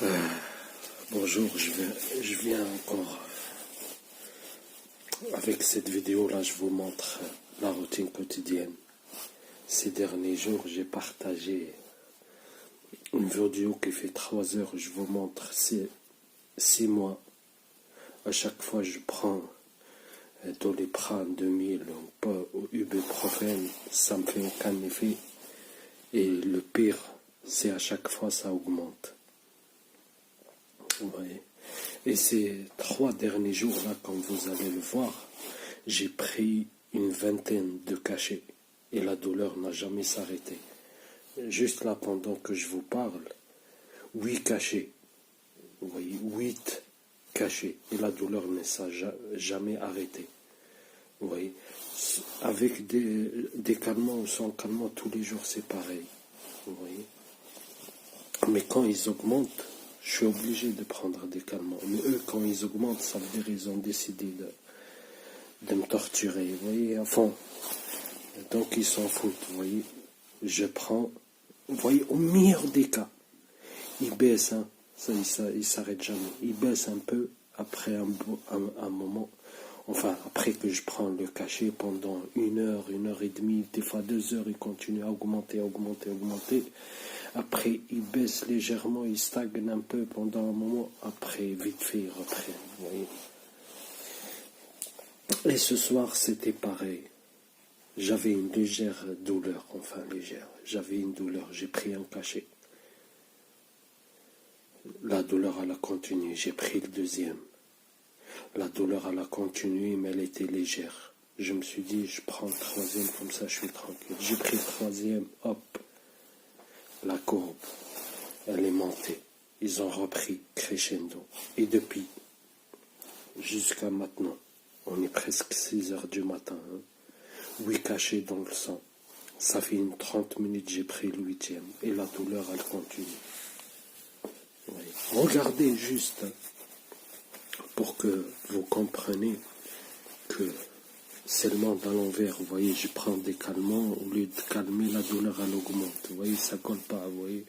Euh, Bonjour, je viens encore avec cette vidéo là, je vous montre la routine quotidienne. Ces derniers jours, j'ai partagé une vidéo qui fait 3 heures, je vous montre 6 mois. À chaque fois, je prends Doliprane 2000 ou ibuprofène, ça me fait aucun effet. Et le pire, c'est à chaque fois ça augmente. Vous voyez. Et ces 3 derniers jours-là, comme vous allez le voir, j'ai pris une vingtaine de cachets et la douleur n'a jamais s'arrêté. Juste là, pendant que je vous parle, 8 cachets. Vous voyez, 8 cachets et la douleur ne s'est jamais arrêtée. Vous voyez, avec des calmants ou sans calmants, tous les jours c'est pareil. Vous voyez. Mais quand ils augmentent, je suis obligé de prendre des calmants. Mais eux, quand ils augmentent, ça veut dire qu'ils ont décidé de me torturer. Vous voyez, à fond. Donc ils s'en foutent. Vous voyez, je prends. Vous voyez, au meilleur des cas, ils baissent. Hein, ils s'arrêtent jamais. Ils baissent un peu après un moment. Enfin, après que je prends le cachet pendant 1 heure et demie, des fois 2 heures, ils continuent à augmenter. Après, ils baissent légèrement, ils stagnent un peu pendant un moment. Après, vite fait, ils reprennent. Vous voyez. Et ce soir, c'était pareil. J'avais une légère douleur, enfin légère. J'avais une douleur, j'ai pris un cachet. La douleur, elle a continué, j'ai pris le deuxième. La douleur, elle a continué, mais elle était légère. Je me suis dit, je prends le troisième, comme ça je suis tranquille. J'ai pris le troisième, hop, la courbe, elle est montée. Ils ont repris crescendo. Et depuis, jusqu'à maintenant, on est presque 6 heures du matin. 8 cachets dans le sang. Ça fait 30 minutes, j'ai pris le 8e. Et la douleur, elle continue. Oui. Regardez juste, pour que vous compreniez que c'est le monde à l'envers. Vous voyez, je prends des calmants, au lieu de calmer, la douleur, elle augmente. Vous voyez, ça colle pas, vous voyez.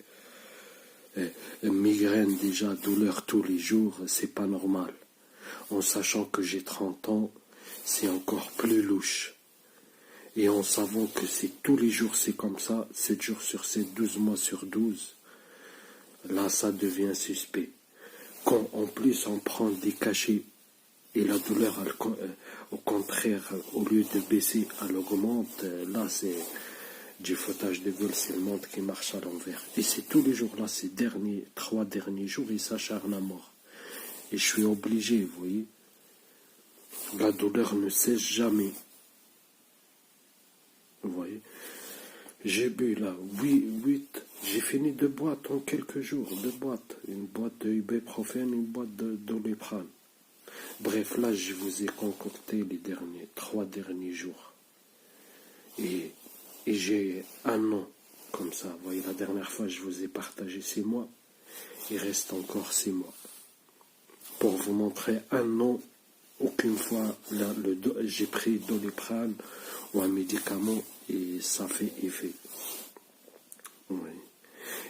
Migraine, déjà, douleur tous les jours, c'est pas normal. En sachant que j'ai 30 ans, c'est encore plus louche. Et en savant que c'est tous les jours, c'est comme ça, 7 jours sur 7, 12 mois sur 12, là, ça devient suspect. Quand en plus on prend des cachets et la douleur, au contraire, au lieu de baisser, elle augmente, là, c'est du foutage de gueule, c'est le monde qui marche à l'envers. Et c'est tous les jours, là, ces 3 derniers jours, ils s'acharnent à mort. Et je suis obligé, vous voyez. La douleur ne cesse jamais. Vous voyez. J'ai bu là 8, j'ai fini 2 boîtes en quelques jours, 2 boîtes. Une boîte de ibuprofène, une boîte de Doliprane. Bref, là, je vous ai concocté les 3 derniers jours. Et j'ai un an comme ça. Vous voyez, la dernière fois, je vous ai partagé 6 mois. Il reste encore 6 mois. Pour vous montrer un an, aucune fois, j'ai pris Doliprane ou un médicament et ça fait effet. Oui.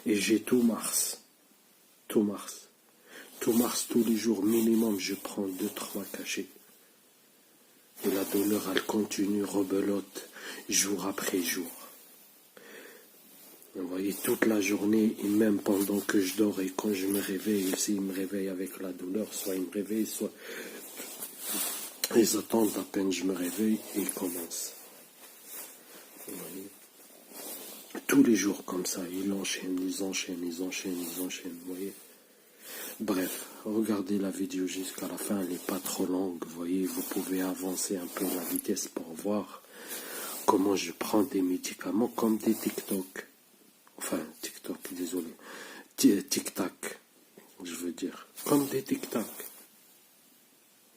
Et j'ai tout mars, tous les jours minimum, je prends 2-3 cachets. Et la douleur, elle continue, rebelote, jour après jour. Vous voyez, toute la journée, et même pendant que je dors, et quand je me réveille, aussi, ils me réveillent avec la douleur, soit ils me réveillent, soit ils attendent à peine je me réveille, et ils commencent. Vous voyez. Tous les jours comme ça, ils enchaînent, vous voyez. Bref, regardez la vidéo jusqu'à la fin, elle n'est pas trop longue, vous voyez, vous pouvez avancer un peu la vitesse pour voir comment je prends des médicaments comme des TikTok. Enfin, TikTok, désolé. Tic-tac, je veux dire. Comme des tic-tac.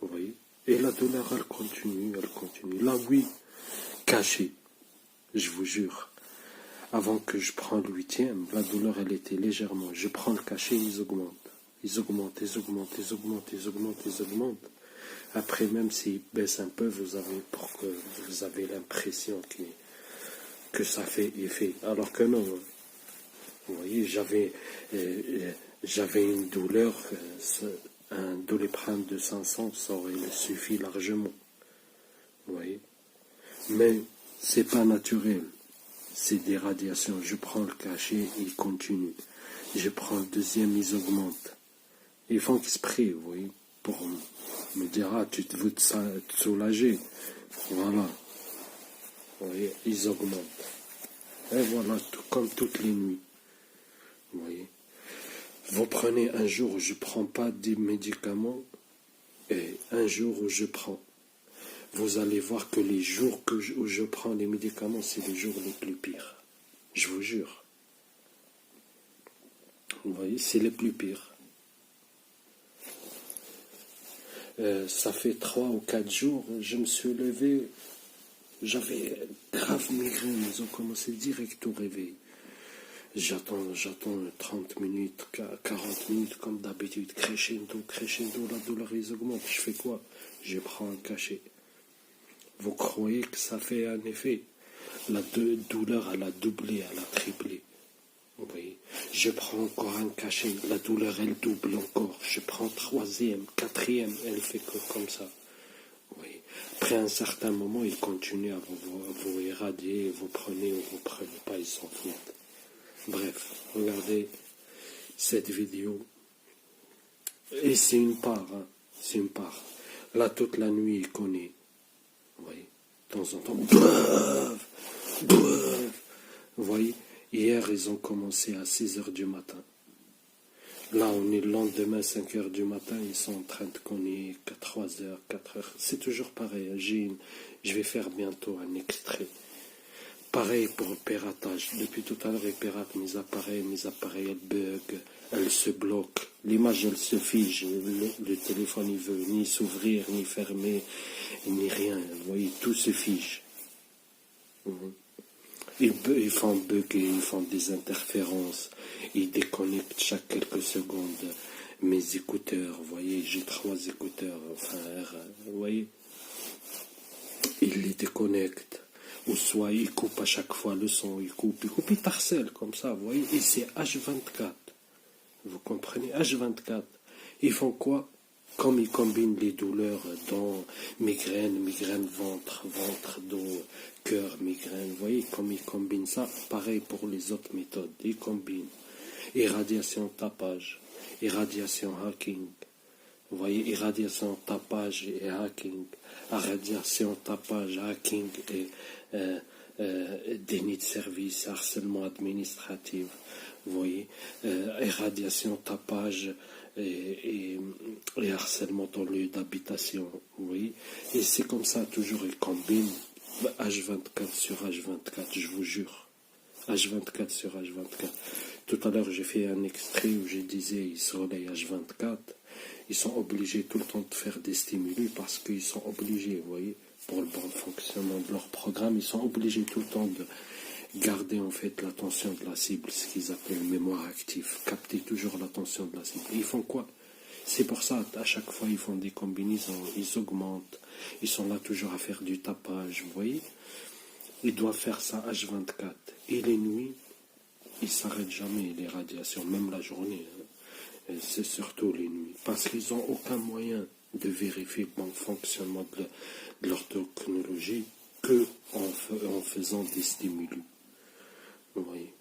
Vous voyez. Et la douleur, elle continue. Là, oui, caché, je vous jure. Avant que je prenne le 8e, la douleur, elle était légèrement. Je prends le cachet, ils augmentent. Ils augmentent. Après, même s'ils baissent un peu, vous avez l'impression que ça fait effet. Alors que non. Vous voyez, j'avais une douleur, un Doliprane de 500, ça aurait suffi largement. Vous voyez. Mais c'est pas naturel. C'est des radiations. Je prends le cachet, il continue. Je prends le deuxième, ils augmentent. Ils font exprès, vous voyez, pour me dire, ah, tu veux te soulager. Voilà. Vous voyez, ils augmentent. Et voilà, comme toutes les nuits. Vous voyez. Vous prenez un jour où je ne prends pas des médicaments et un jour où je prends. Vous allez voir que les jours où je prends les médicaments, c'est les jours les plus pires. Je vous jure. Vous voyez, c'est les plus pires. Ça fait 3 ou 4 jours, je me suis levé, j'avais grave migraine, ils ont commencé direct au réveil. J'attends 30 minutes, 40 minutes, comme d'habitude, crescendo, la douleur ils augmente. Je fais quoi? Je prends un cachet. Vous croyez que ça fait un effet? La douleur, elle a doublé, elle a triplé. Vous voyez, je prends encore un cachet, la douleur, elle double encore. Je prends 3e, 4e, elle fait que comme ça. Vous voyez. Après un certain moment, il continue à vous irradier, vous prenez ou vous prenez pas, ils s'en foutent. Bref, regardez cette vidéo. Et c'est une part, hein, c'est une part. Là, toute la nuit, il connaît. Vous voyez, de temps en temps, vous voyez, hier, ils ont commencé à 6h du matin. Là, on est le lendemain, 5h du matin, ils sont en train de cogner, 3h, 4h. C'est toujours pareil. Je vais faire bientôt un extrait. Pareil pour le piratage. Depuis tout à l'heure, ils piratent mes appareils, elles bug, elles se bloquent. L'image, elle se fige. Le téléphone, il veut ni s'ouvrir, ni fermer, ni rien. Vous voyez, tout se fige. Ils font bugger, ils font des interférences. Ils déconnectent chaque quelques secondes mes écouteurs. Vous voyez, j'ai 3 écouteurs. Enfin, vous voyez, ils les déconnectent. Ou soit ils coupent à chaque fois le son, ils coupent, ils t'harcèlent comme ça, vous voyez, et c'est H24. Vous comprenez, H24. Ils font quoi? Comme ils combinent les douleurs dans migraine, ventre, dos, cœur, migraine, vous voyez, comme ils combinent ça, pareil pour les autres méthodes, ils combinent. Irradiation, tapage, irradiation, hacking. Vous voyez, irradiation, tapage et hacking. Irradiation, tapage, hacking et déni de service, harcèlement administratif. Vous voyez, irradiation, tapage et harcèlement dans le lieu d'habitation. Vous voyez, et c'est comme ça, toujours, ils combinent H24 sur H24, je vous jure. H24 sur H24. Tout à l'heure, j'ai fait un extrait où je disais, ils se relayent H24. Ils sont obligés tout le temps de faire des stimuli parce qu'ils sont obligés, vous voyez, pour le bon fonctionnement de leur programme, ils sont obligés tout le temps de garder en fait l'attention de la cible, ce qu'ils appellent mémoire active, capter toujours l'attention de la cible. Et ils font quoi? C'est pour ça, à chaque fois, ils font des combinaisons, ils augmentent, ils sont là toujours à faire du tapage, vous voyez. Ils doivent faire ça H24. Et les nuits, ils ne s'arrêtent jamais, les radiations, même la journée. C'est surtout les nuits, parce qu'ils n'ont aucun moyen de vérifier le bon fonctionnement de leur technologie que en faisant des stimuli. Vous voyez.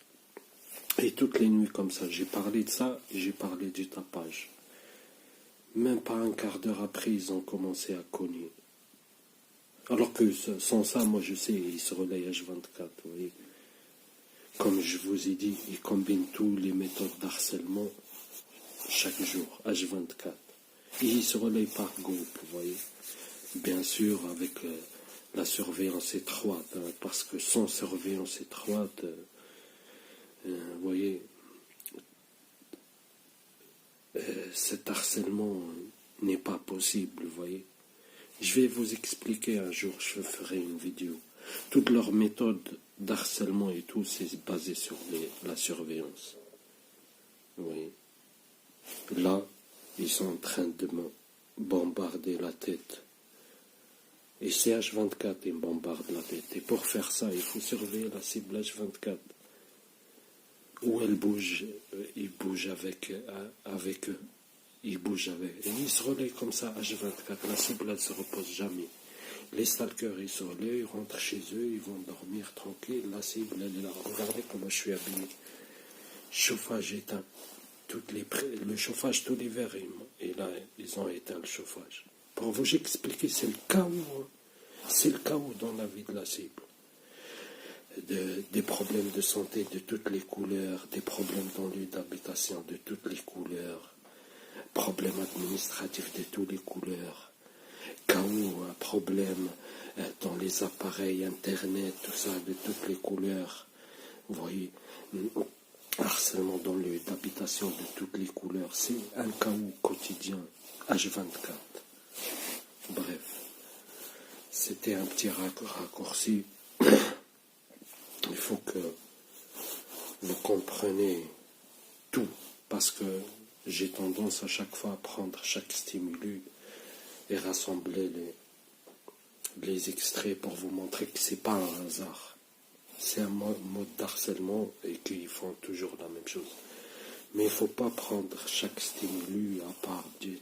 Et toutes les nuits comme ça, j'ai parlé de ça, j'ai parlé du tapage. Même pas un quart d'heure après, ils ont commencé à cogner. Alors que sans ça, moi je sais, ils se relayent H24, vous voyez. Comme je vous ai dit, ils combinent toutes les méthodes d'harcèlement chaque jour, H24. Et ils se relayent par groupe, vous voyez. Bien sûr, avec la surveillance étroite, hein, parce que sans surveillance étroite, vous voyez, cet harcèlement n'est pas possible, vous voyez. Je vais vous expliquer un jour, je ferai une vidéo. Toutes leurs méthodes d'harcèlement et tout, c'est basé sur la surveillance. Vous voyez. Là, ils sont en train de me bombarder la tête. Et c'est H24, ils me bombardent la tête. Et pour faire ça, il faut surveiller la cible H24. où elle bouge, il bouge avec eux. Il bouge avec. Et ils se relaient comme ça, H24. La cible, elle ne se repose jamais. Les stalkers, ils se relaient, ils rentrent chez eux, ils vont dormir tranquille. La cible, elle est là. Regardez comment je suis habillé. Chauffage éteint. Le chauffage tout l'hiver, et là, ils ont éteint le chauffage. Pour vous expliquer, c'est le chaos. Hein. C'est le chaos dans la vie de la cible. Des problèmes de santé de toutes les couleurs, des problèmes dans lieu d'habitation de toutes les couleurs, problèmes administratifs de toutes les couleurs, chaos, problèmes dans les appareils Internet, tout ça de toutes les couleurs. Vous voyez, harcèlement dans le lieu d'habitation de toutes les couleurs. C'est un chaos quotidien, H24. Bref, c'était un petit raccourci. Il faut que vous compreniez tout, parce que j'ai tendance à chaque fois à prendre chaque stimulus et rassembler les extraits pour vous montrer que c'est pas un hasard. C'est un mode d'harcèlement et qu'ils font toujours la même chose. Mais il ne faut pas prendre chaque stimulus à part dire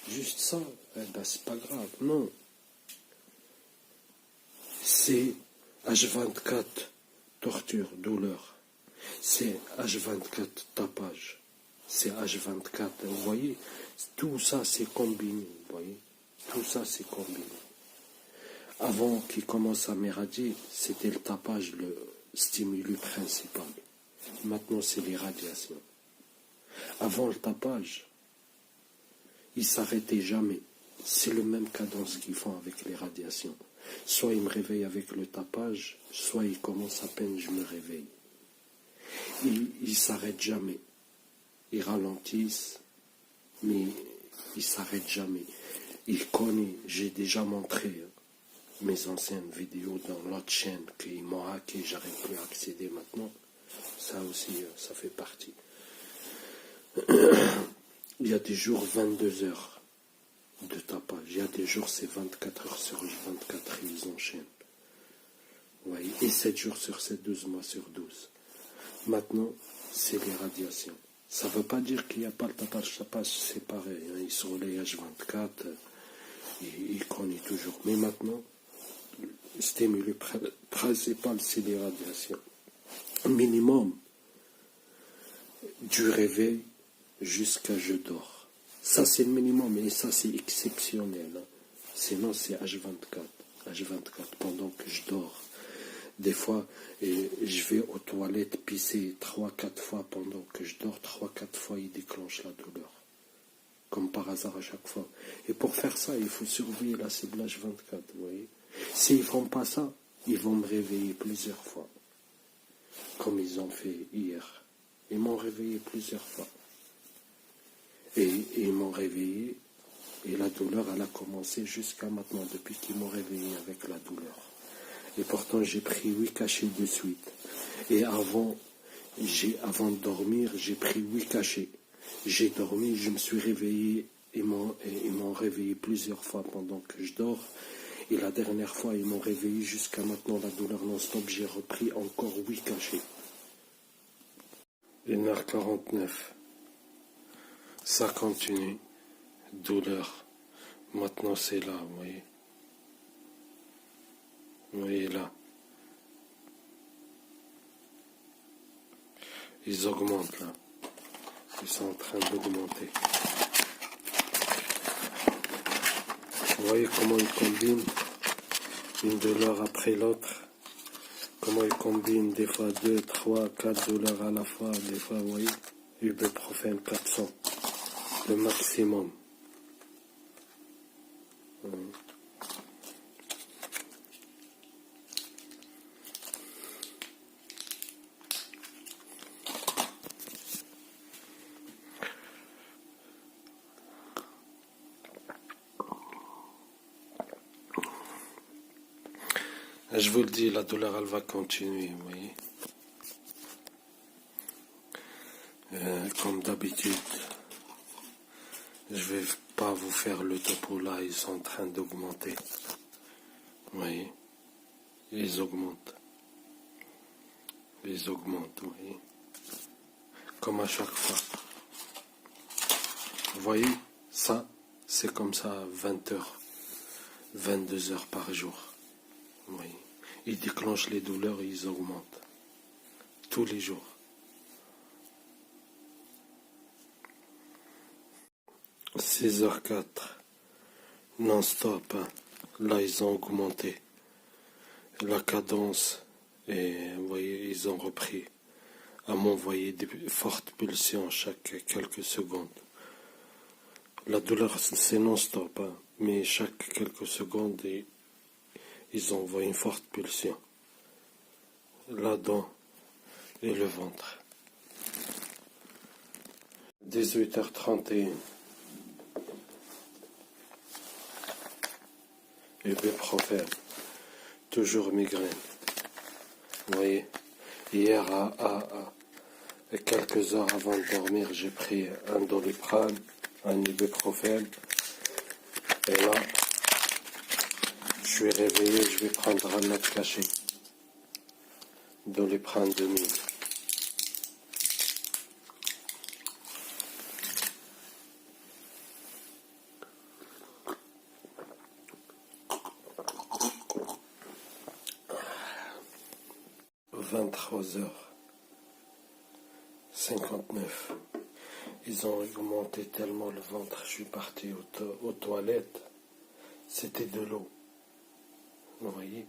juste ça, eh ben, c'est pas grave. Non. C'est H24 torture, douleur. C'est H24 tapage. C'est H24. Vous voyez, tout ça c'est combiné. Vous voyez, tout ça c'est combiné. Avant qu'il commence à m'éradier, c'était le tapage, le stimulus principal. Maintenant, c'est les radiations. Avant le tapage, ils ne s'arrêtaient jamais. C'est le même cadence qu'ils font avec les radiations. Soit ils me réveillent avec le tapage, soit ils commencent à peine je me réveille. Ils ne s'arrêtent jamais. Ils ralentissent, mais ils ne s'arrêtent jamais. Ils connaissent, j'ai déjà montré mes anciennes vidéos dans l'autre chaîne qu'ils m'ont hacké, j'arrive plus à accéder maintenant. Ça aussi, ça fait partie. Il y a des jours 22 heures de tapage. Il y a des jours c'est 24 heures sur 24 et ils enchaînent. Vous voyez, et 7 jours sur 7, 12 mois sur 12. Maintenant, c'est les radiations. Ça ne veut pas dire qu'il n'y a pas le tapage, c'est pareil. Hein. Ils sont les H24, ils connaissent toujours. Mais maintenant, le stimulus principal, c'est les radiations. Minimum du réveil jusqu'à je dors. Ça, c'est le minimum, et ça, c'est exceptionnel. Hein. Sinon, c'est H24. H24, pendant que je dors. Des fois, je vais aux toilettes pisser 3-4 fois pendant que je dors. 3-4 fois, il déclenche la douleur. Comme par hasard à chaque fois. Et pour faire ça, il faut surveiller la cible H24, vous voyez. S'ils ne font pas ça, ils vont me réveiller plusieurs fois. Comme ils ont fait hier. Ils m'ont réveillé plusieurs fois. Et ils m'ont réveillé, et la douleur, elle a commencé jusqu'à maintenant, depuis qu'ils m'ont réveillé avec la douleur. Et pourtant, j'ai pris 8 cachets de suite. Et avant de dormir, j'ai pris 8 cachets. J'ai dormi, je me suis réveillé, ils m'ont réveillé plusieurs fois pendant que je dors. Et la dernière fois, ils m'ont réveillé jusqu'à maintenant, la douleur non-stop, j'ai repris encore 8 cachets. 1h49. Ça continue. Douleur. Maintenant, c'est là, vous voyez. Vous voyez là. Ils augmentent là. Ils sont en train d'augmenter. Vous voyez comment ils combinent une douleur après l'autre. Comment ils combinent des fois 2, 3, 4 douleurs à la fois. Des fois, vous voyez, ibuprofène 400. Le maximum. Je vous le dis, la douleur, elle va continuer, vous voyez. Comme d'habitude, je vais pas vous faire le topo là, ils sont en train d'augmenter. Vous voyez, ils augmentent. ils augmentent, vous voyez. Comme à chaque fois. Vous voyez, ça, c'est comme ça 20 heures, 22 heures par jour. Vous voyez. Ils déclenchent les douleurs et ils augmentent. Tous les jours. 6h04, non-stop. Hein. Là, ils ont augmenté la cadence et vous voyez, ils ont repris à m'envoyer des fortes pulsions chaque quelques secondes. La douleur, c'est non-stop, hein, mais chaque quelques secondes, ils envoient une forte pulsion. La dent et le ventre. 18h31. Ibuprofène. Toujours migraine. Vous voyez, hier à quelques heures avant de dormir, j'ai pris un Doliprane, un ibuprofène. Et là, je suis réveillé, je vais prendre un autre cachet. Doliprane 2000. « 23h59. Ils ont augmenté tellement le ventre, je suis parti aux toilettes. C'était de l'eau. Vous voyez,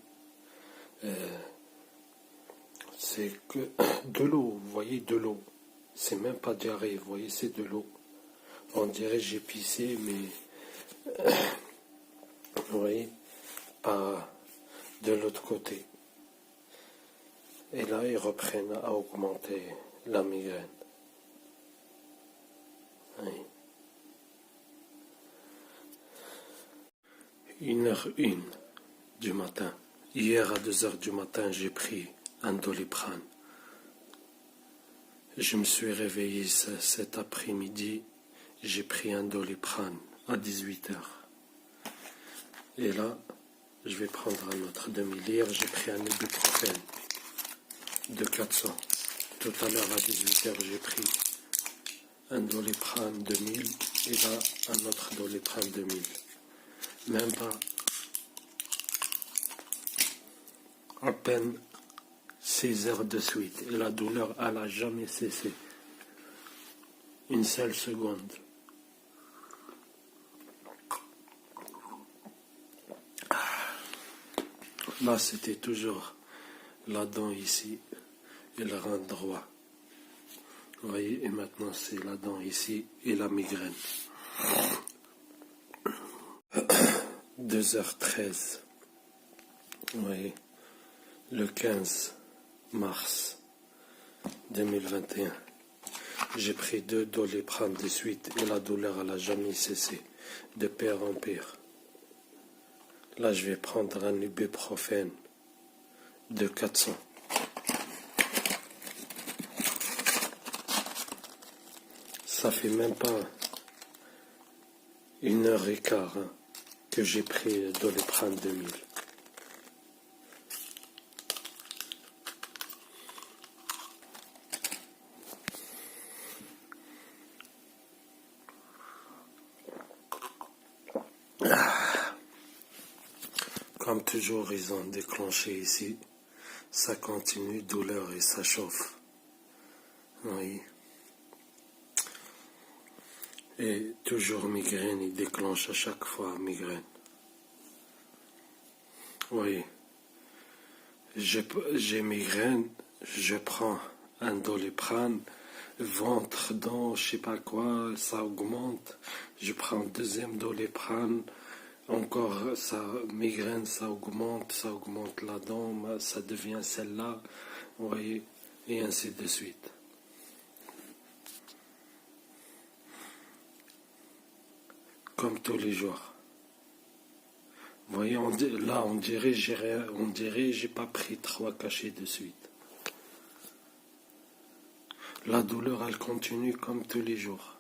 c'est que de l'eau, vous voyez, de l'eau. C'est même pas diarrhée, vous voyez, c'est de l'eau. On dirait j'ai pissé, mais vous voyez, pas de l'autre côté. Et là, ils reprennent à augmenter la migraine. Oui. 1h01 du matin. Hier à 2h du matin, j'ai pris un Doliprane. Je me suis réveillé cet après-midi, j'ai pris un Doliprane à 18h. Et là, je vais prendre un autre demi. Hier, j'ai pris un ibuprofène de 400. Tout à l'heure à 18h, j'ai pris un Doliprane 2000 et là, un autre Doliprane 2000. Même pas à peine 6 heures de suite. Et la douleur, elle n'a jamais cessé. Une seule seconde. Là, c'était toujours la dent ici et le rein droit. Vous voyez, et maintenant, c'est la dent ici et la migraine. 2h13. Vous voyez, le 15 mars 2021. J'ai pris 2 Doliprane de suite et la douleur, elle n'a jamais cessé. De pire en pire. Là, je vais prendre un ibuprofène de 400. Ça fait même pas 1h15 hein, que j'ai pris Doliprane 2000. Comme toujours, ils ont déclenché ici. Ça continue, douleur et ça chauffe. Oui. Et toujours migraine, il déclenche à chaque fois migraine. Oui. J'ai migraine, je prends un Doliprane, ventre, dents, je sais pas quoi, ça augmente. Je prends un deuxième Doliprane, encore ça migraine, ça augmente la dent, ça devient celle-là, vous voyez, et ainsi de suite. Comme tous les jours. Vous voyez, là, on dirait j'ai pas pris 3 cachets de suite. La douleur, elle continue comme tous les jours.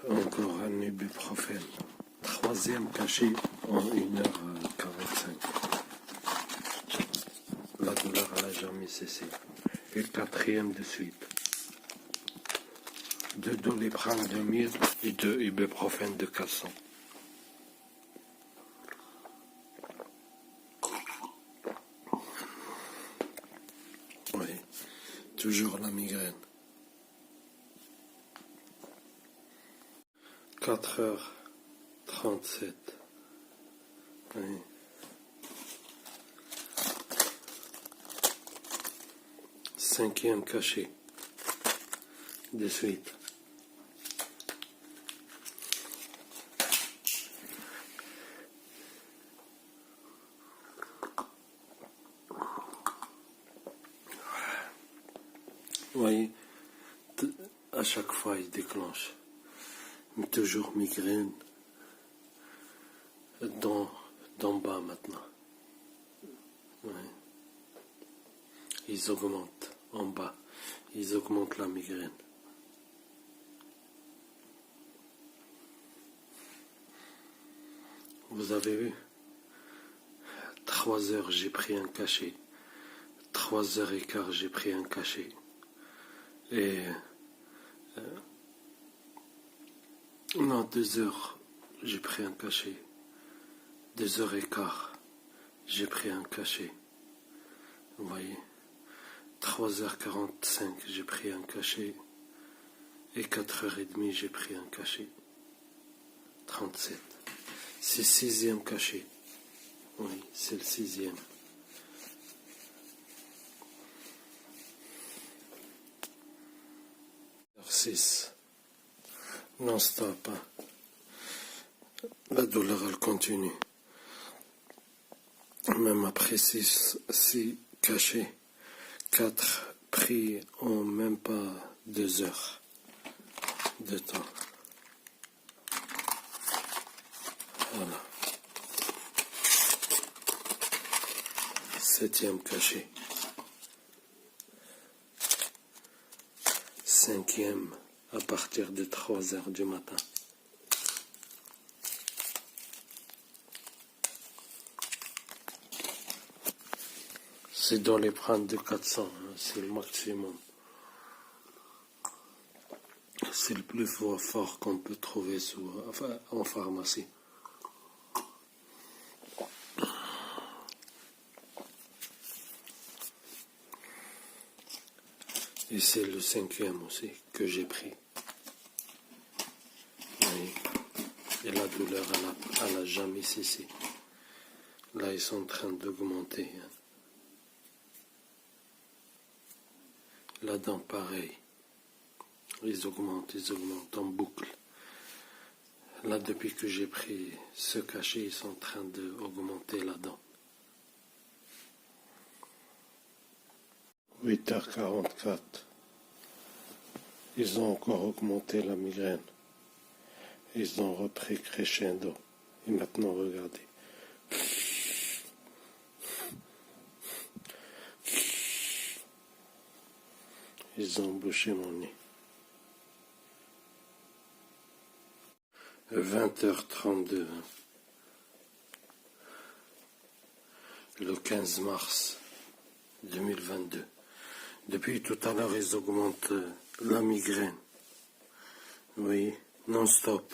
Encore un ibuprofène. 3e cachet en 1h45. La douleur elle n'a jamais cessé. Et le quatrième de suite. 2 Doliprane 2000 et 2 Ibuprofène de 400. Oui, toujours la migraine. 4h37. Oui. Cinquième cachet de suite. Vous voyez, à chaque fois il déclenche. Mais toujours migraine d'en bas maintenant. Ouais. Ils augmentent en bas. Ils augmentent la migraine. Vous avez vu? 3 heures j'ai pris un cachet. 3h15 j'ai pris un cachet. Et non, 2 heures j'ai pris un cachet. 2h15 j'ai pris un cachet. Vous voyez? 3h45 j'ai pris un cachet. Et 4h30 j'ai pris un cachet. 37. C'est le 6e cachet. Oui, c'est le 6e. Exercice. Non-stop. Hein. La douleur, elle continue. Même après 6 cachets, 4 pris en même pas 2 heures de temps. Voilà. 7e cachet. 5e à partir de 3 heures du matin. C'est dans les prendre de 400, hein, c'est le maximum. C'est le plus fort qu'on peut trouver en pharmacie. Et c'est le 5e aussi que j'ai pris. Oui. Et la douleur, elle a jamais cessé. Là, ils sont en train d'augmenter. Hein. La dent, pareil. Ils augmentent en boucle. Là, depuis que j'ai pris ce cachet, ils sont en train d'augmenter la dent. 8h44. Ils ont encore augmenté la migraine. Ils ont repris crescendo. Et maintenant, regardez. Ils ont bouché mon nez. 20h32. Le 15 mars 2022. Depuis tout à l'heure, ils augmentent la migraine. Oui, non-stop.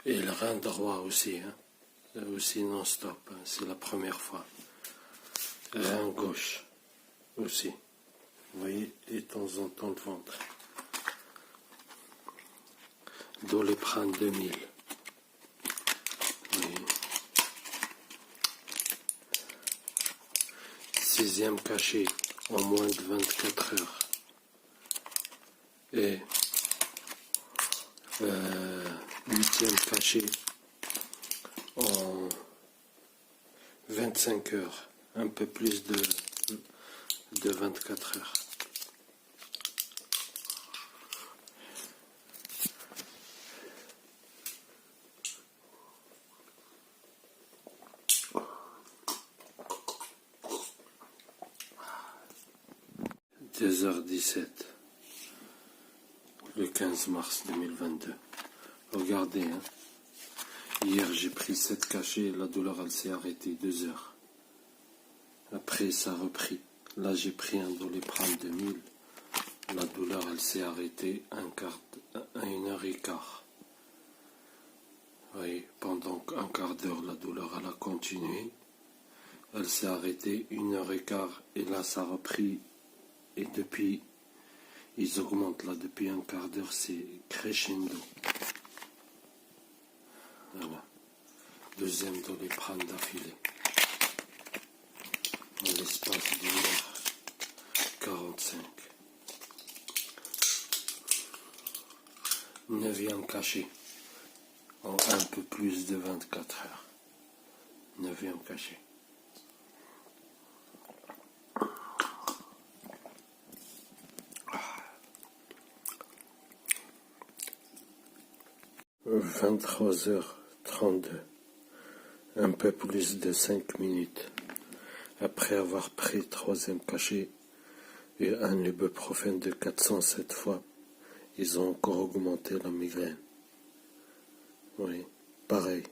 Et le rein droit aussi. Hein. Aussi non-stop. Hein. C'est la première fois. Rein gauche aussi. Vous voyez, et de temps en temps le ventre. Doliprane 2000. Oui. 6e cachet en moins de 24 heures. Et 8e cachet en 25 heures. Un peu plus de 24 heures. « 2h17, le 15 mars 2022. Regardez, hein. Hier j'ai pris 7 cachets, la douleur elle s'est arrêtée 2 heures. Après, ça a repris. Là, j'ai pris un Doliprane 2000. La douleur, elle s'est arrêtée à 1h15. Oui, pendant un quart d'heure, la douleur, elle a continué. Elle s'est arrêtée 1h15 et là, ça a repris. Et depuis, ils augmentent là, depuis un quart d'heure, c'est crescendo. Voilà. Deuxième Doliprane d'affilée. En l'espace d'1h45. Neuvième cachet. En un peu plus de 24 heures. Neuvième cachet. « 23h32. Un peu plus de 5 minutes. Après avoir pris troisième cachet et un ibuprofène de 407 fois, ils ont encore augmenté la migraine. Oui, pareil.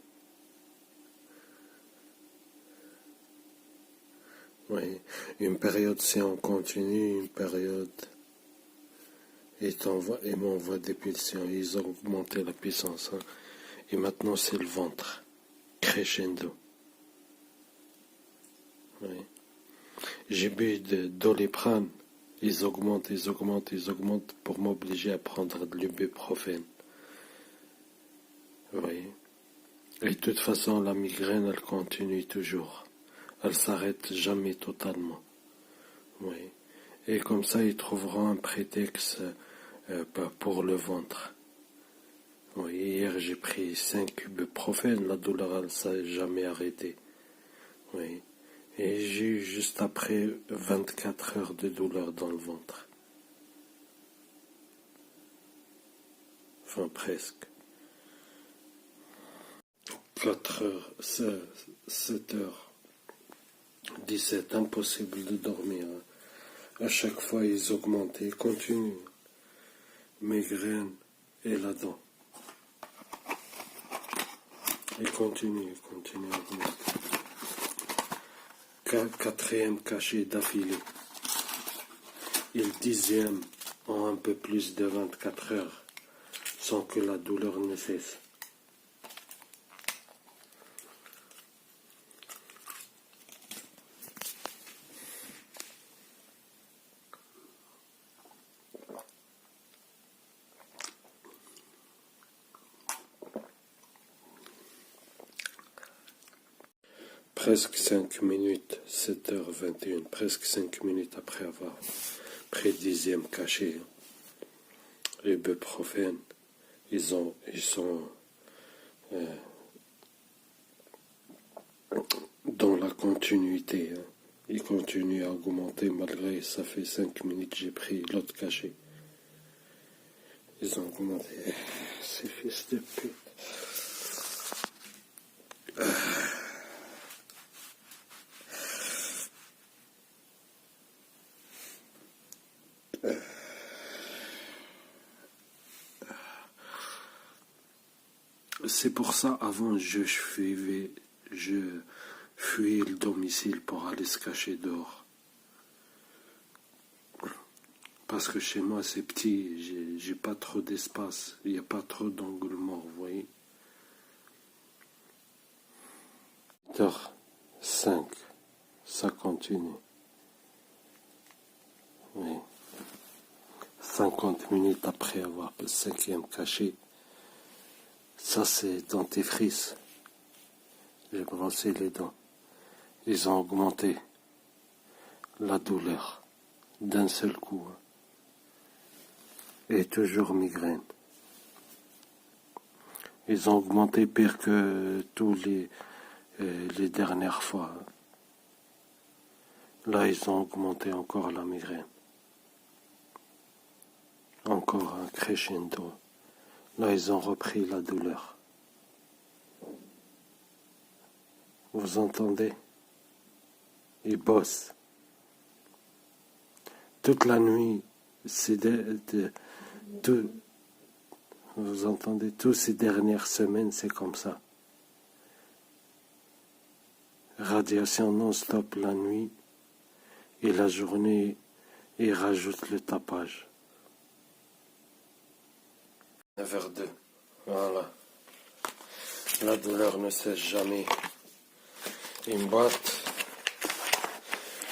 Oui, une période c'est en continu, une période ils m'envoient des pulsions. Ils ont augmenté la puissance. Hein. Et maintenant c'est le ventre. Crescendo. Oui. J'ai bu de Doliprane. Ils augmentent pour m'obliger à prendre de l'ibuprofène. Oui. Et de toute façon, la migraine, elle continue toujours. Elle s'arrête jamais totalement. Oui. Et comme ça, ils trouveront un prétexte pour le ventre. Oui, hier, j'ai pris 5 ibuprofènes. La douleur, elle ne s'est jamais arrêtée. Oui. Et j'ai eu juste après 24 heures de douleur dans le ventre. Enfin, presque. 4 heures, 7 heures, 17, impossible de dormir. À chaque fois, ils augmentent, ils continuent. Migraine et la dent. Ils continuent à augmenter. Quatrième cachet d'affilée. Et le 10e en un peu plus de 24 heures, sans que la douleur ne cesse. Presque 5 minutes, 7h21, presque 5 minutes après avoir pris le 10e cachet, ibuprofène, ils sont dans la continuité. Hein. Ils continuent à augmenter malgré ça fait 5 minutes j'ai pris l'autre cachet. Ils ont augmenté. Ces fils de pute. C'est pour ça, avant, je fuyais le domicile pour aller se cacher dehors. Parce que chez moi, c'est petit, j'ai pas trop d'espace, il n'y a pas trop d'angle mort, vous voyez. 8h05, ça continue. Oui. 50 minutes après avoir le 5e cachet. Ça, c'est dentifrice. J'ai brossé les dents. Ils ont augmenté la douleur d'un seul coup. Et toujours migraine. Ils ont augmenté pire que tous les dernières fois. Là, ils ont augmenté encore la migraine. Encore un crescendo. Là, ils ont repris la douleur. Vous entendez? Ils bossent. Toute la nuit, vous entendez, toutes ces dernières semaines, c'est comme ça. Radiation non-stop la nuit, Et la journée, il rajoute le tapage. 9h02. Voilà. La douleur ne cesse jamais. Une boîte.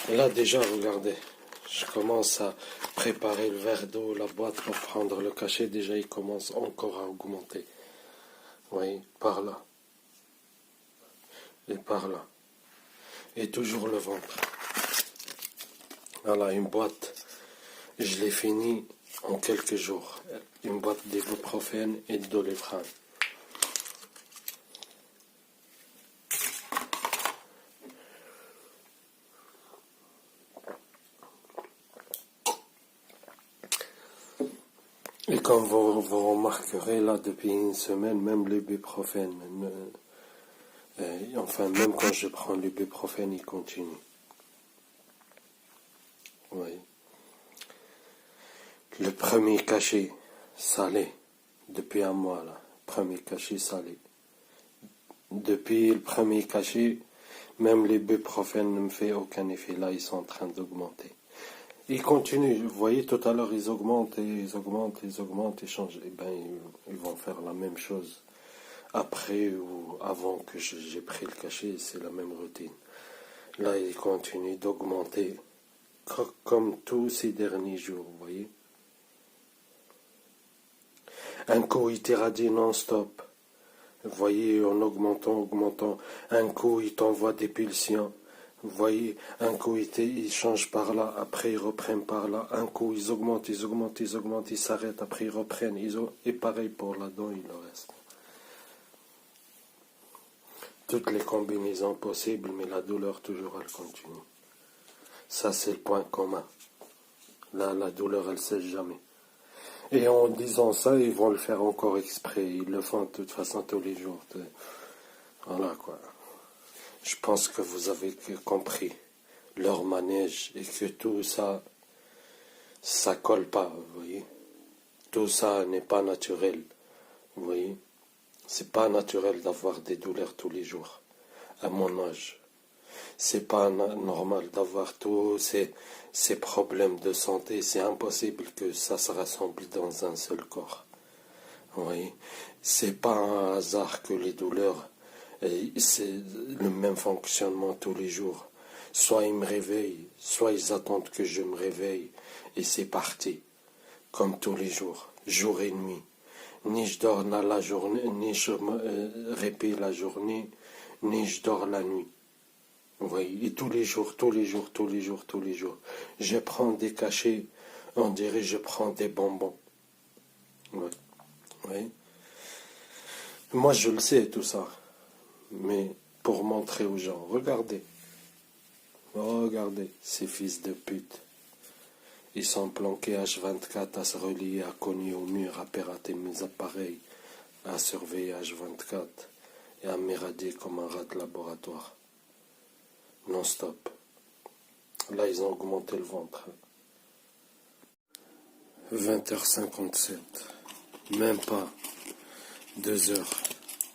Et là déjà, regardez. Je commence à préparer le verre d'eau, la boîte pour prendre le cachet. Déjà, il commence encore à augmenter. Vous voyez, par là. Et par là. Et toujours le ventre. Voilà, une boîte. Je l'ai fini en quelques jours. Une boîte d'ibuprofène et de Doliprane. Et comme vous remarquerez, là, depuis une semaine, même l'ibuprofène, enfin, même quand je prends l'ibuprofène, il continue. Oui. Le premier cachet salé, depuis un mois, là. Premier cachet salé. Depuis le premier cachet, même l'ibuprofène ne me fait aucun effet. Là, ils sont en train d'augmenter. Ils continuent. Vous voyez, tout à l'heure, ils augmentent, et ils augmentent, ils augmentent, ils changent. Eh bien, ils vont faire la même chose. Après ou avant que j'ai pris le cachet, c'est la même routine. Là, ils continuent d'augmenter, comme tous ces derniers jours, vous voyez. Un coup, il t'irradie non-stop. Vous voyez, en augmentant. Un coup, il t'envoie des pulsions. Vous voyez, un coup, ils changent par là, après ils reprennent par là. Un coup, ils augmentent, ils s'arrêtent, après ils reprennent. Et pareil pour la dent, il le reste. Toutes les combinaisons possibles, mais la douleur, toujours, elle continue. Ça, c'est le point commun. Là, la douleur, elle ne cesse jamais. Et en disant ça, ils vont le faire encore exprès. Ils le font de toute façon tous les jours. Voilà, quoi. Je pense que vous avez compris leur manège et que tout ça, ça colle pas, vous voyez. Tout ça n'est pas naturel, vous voyez. C'est pas naturel d'avoir des douleurs tous les jours, à mon âge. C'est pas normal d'avoir tous ces problèmes de santé. C'est impossible que ça se rassemble dans un seul corps. Vous voyez. C'est pas un hasard que les douleurs, c'est le même fonctionnement tous les jours. Soit ils me réveillent, soit ils attendent que je me réveille, et c'est parti, comme tous les jours, jour et nuit. Ni je dors la journée, ni je me répète la journée, ni je dors la nuit. Vous voyez, et tous les jours, je prends des cachets, on dirait je prends des bonbons. Ouais. Oui. Moi, je le sais, tout ça. Mais pour montrer aux gens, regardez, ces fils de pute. Ils sont planqués H24 à se relier, à cogner au mur, à pirater mes appareils, à surveiller H24 et à m'éradier comme un rat de laboratoire. Non-stop. Là, ils ont augmenté le ventre. 20h57. Même pas 2 heures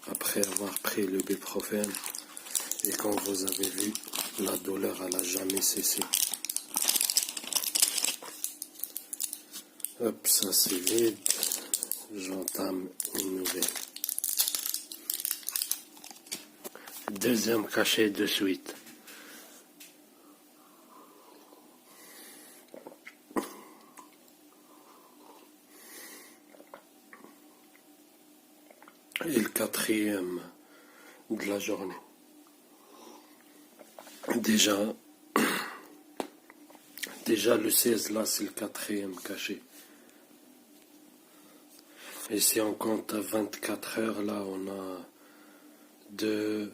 après avoir pris le ibuprofène. Et comme vous avez vu, la douleur, elle n'a jamais cessé. Hop, ça c'est vide. J'entame une nouvelle. Deuxième cachet de suite. Et le quatrième de la journée. Déjà le 16 là, c'est le quatrième cachet. Et si on compte à 24 heures, là, on a 2,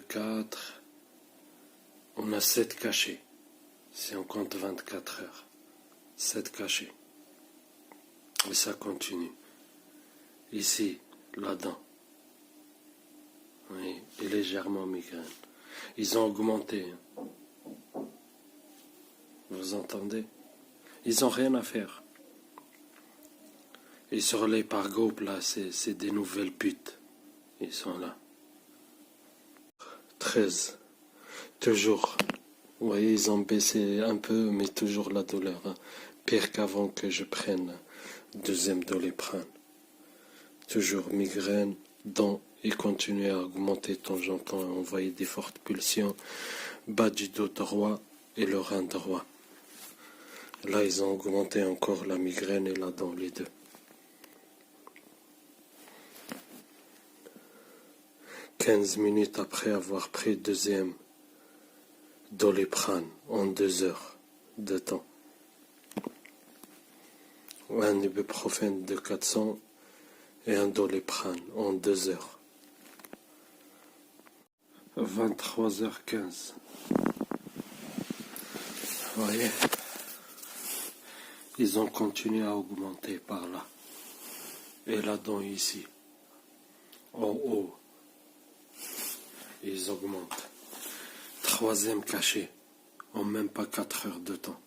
4, on a 7 cachets. Si on compte 24 heures, 7 cachets. Et ça continue. Ici, la dent. Oui, et légèrement migraine. Ils ont augmenté. Vous entendez? Ils n'ont rien à faire. Et sur les pargopes, là, c'est des nouvelles putes. Ils sont là. 13. Toujours voyez, ils ont baissé un peu, mais toujours la douleur, hein. Pire qu'avant que je prenne deuxième Doliprane. Toujours migraine, dents, et continuer à augmenter de temps en temps, et envoyer des fortes pulsions, bas du dos droit et le rein droit. Là, ils ont augmenté encore la migraine et la dent, les deux. 15 minutes après avoir pris deuxième Doliprane en 2 heures de temps. Un ibuprofène de 400 et un Doliprane en 2 heures. 23h15. Vous voyez, ils ont continué à augmenter par là. Et la dent ici, en haut, ils augmentent. Troisième cachet, en même pas 4 heures de temps.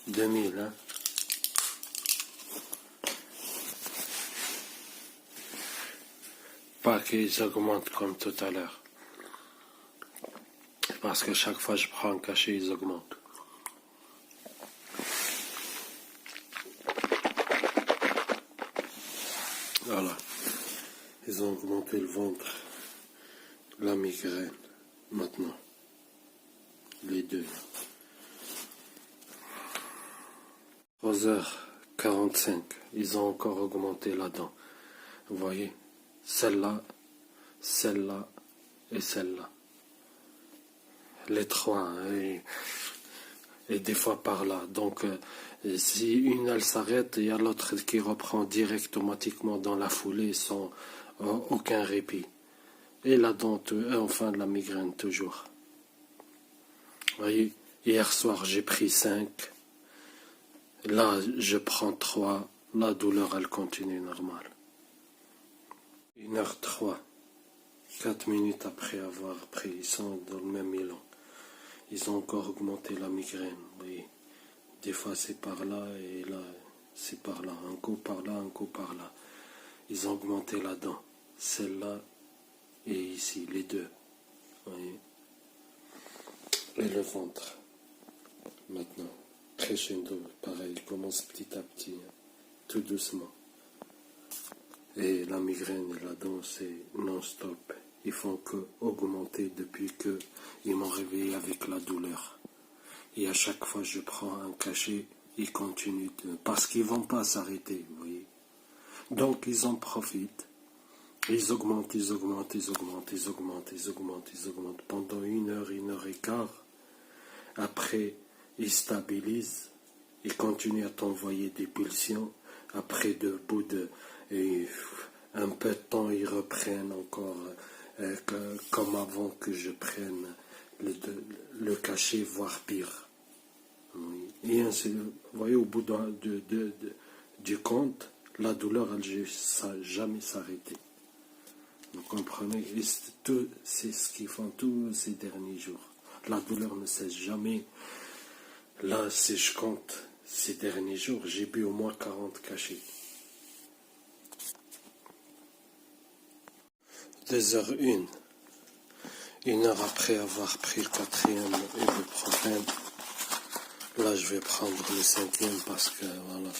« 2000, hein. Pas qu'ils augmentent comme tout à l'heure. Parce que chaque fois que je prends un cachet, ils augmentent. Voilà. Ils ont augmenté le ventre, la migraine, maintenant. Les deux. 3h45. Ils ont encore augmenté la dent. Vous voyez, celle-là, celle-là et celle-là. Les trois, hein, et des fois par là. Donc, si une elle s'arrête, il y a l'autre qui reprend direct automatiquement dans la foulée sans aucun répit. Et la dent, enfin la migraine toujours. Vous voyez, hier soir j'ai pris 5. Là, je prends 3. La douleur, elle continue normale. 1h03. 4 minutes après avoir pris, ils sont dans le même élan. Ils ont encore augmenté la migraine. Oui. Des fois c'est par là et là c'est par là. Un coup par là, un coup par là. Ils ont augmenté la dent. Celle-là et ici, les deux. Oui. Et le ventre. Maintenant. Crescendo, pareil. Il commence petit à petit. Hein. Tout doucement. Et la migraine et la dent, c'est non-stop. Ils font que augmenter depuis que ils m'ont réveillé avec la douleur. Et à chaque fois que je prends un cachet, ils continuent parce qu'ils ne vont pas s'arrêter, vous voyez. Donc ils en profitent. Ils augmentent, ils augmentent, ils augmentent, ils augmentent, ils augmentent, ils augmentent pendant 1 heure et quart. Après, ils stabilisent. Ils continuent à t'envoyer des pulsions. Après, de bout de un peu de temps, ils reprennent encore comme avant que je prenne le cachet, voire pire. Oui. Et ainsi, vous voyez, au bout du compte, la douleur, elle ne jamais s'arrêter. Vous comprenez? Et c'est ce qu'ils font tous ces derniers jours. La douleur ne cesse jamais. Là, si je compte ces derniers jours, j'ai bu au moins 40 cachets. 2h01. 1 heure après avoir pris le 4e ibuprofène, là je vais prendre le 5e parce que voilà.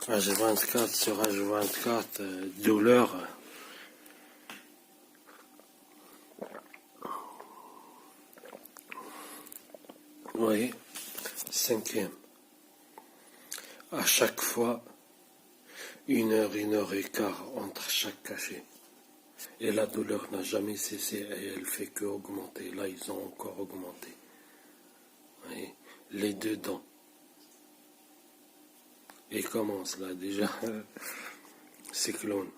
H24 sur H24, douleur. Oui, 5e. À chaque fois, 1 heure et quart entre chaque cachet. Et la douleur n'a jamais cessé et elle fait que augmenter. Là, ils ont encore augmenté. Oui, les deux dents. Et commence là déjà. Cyclone.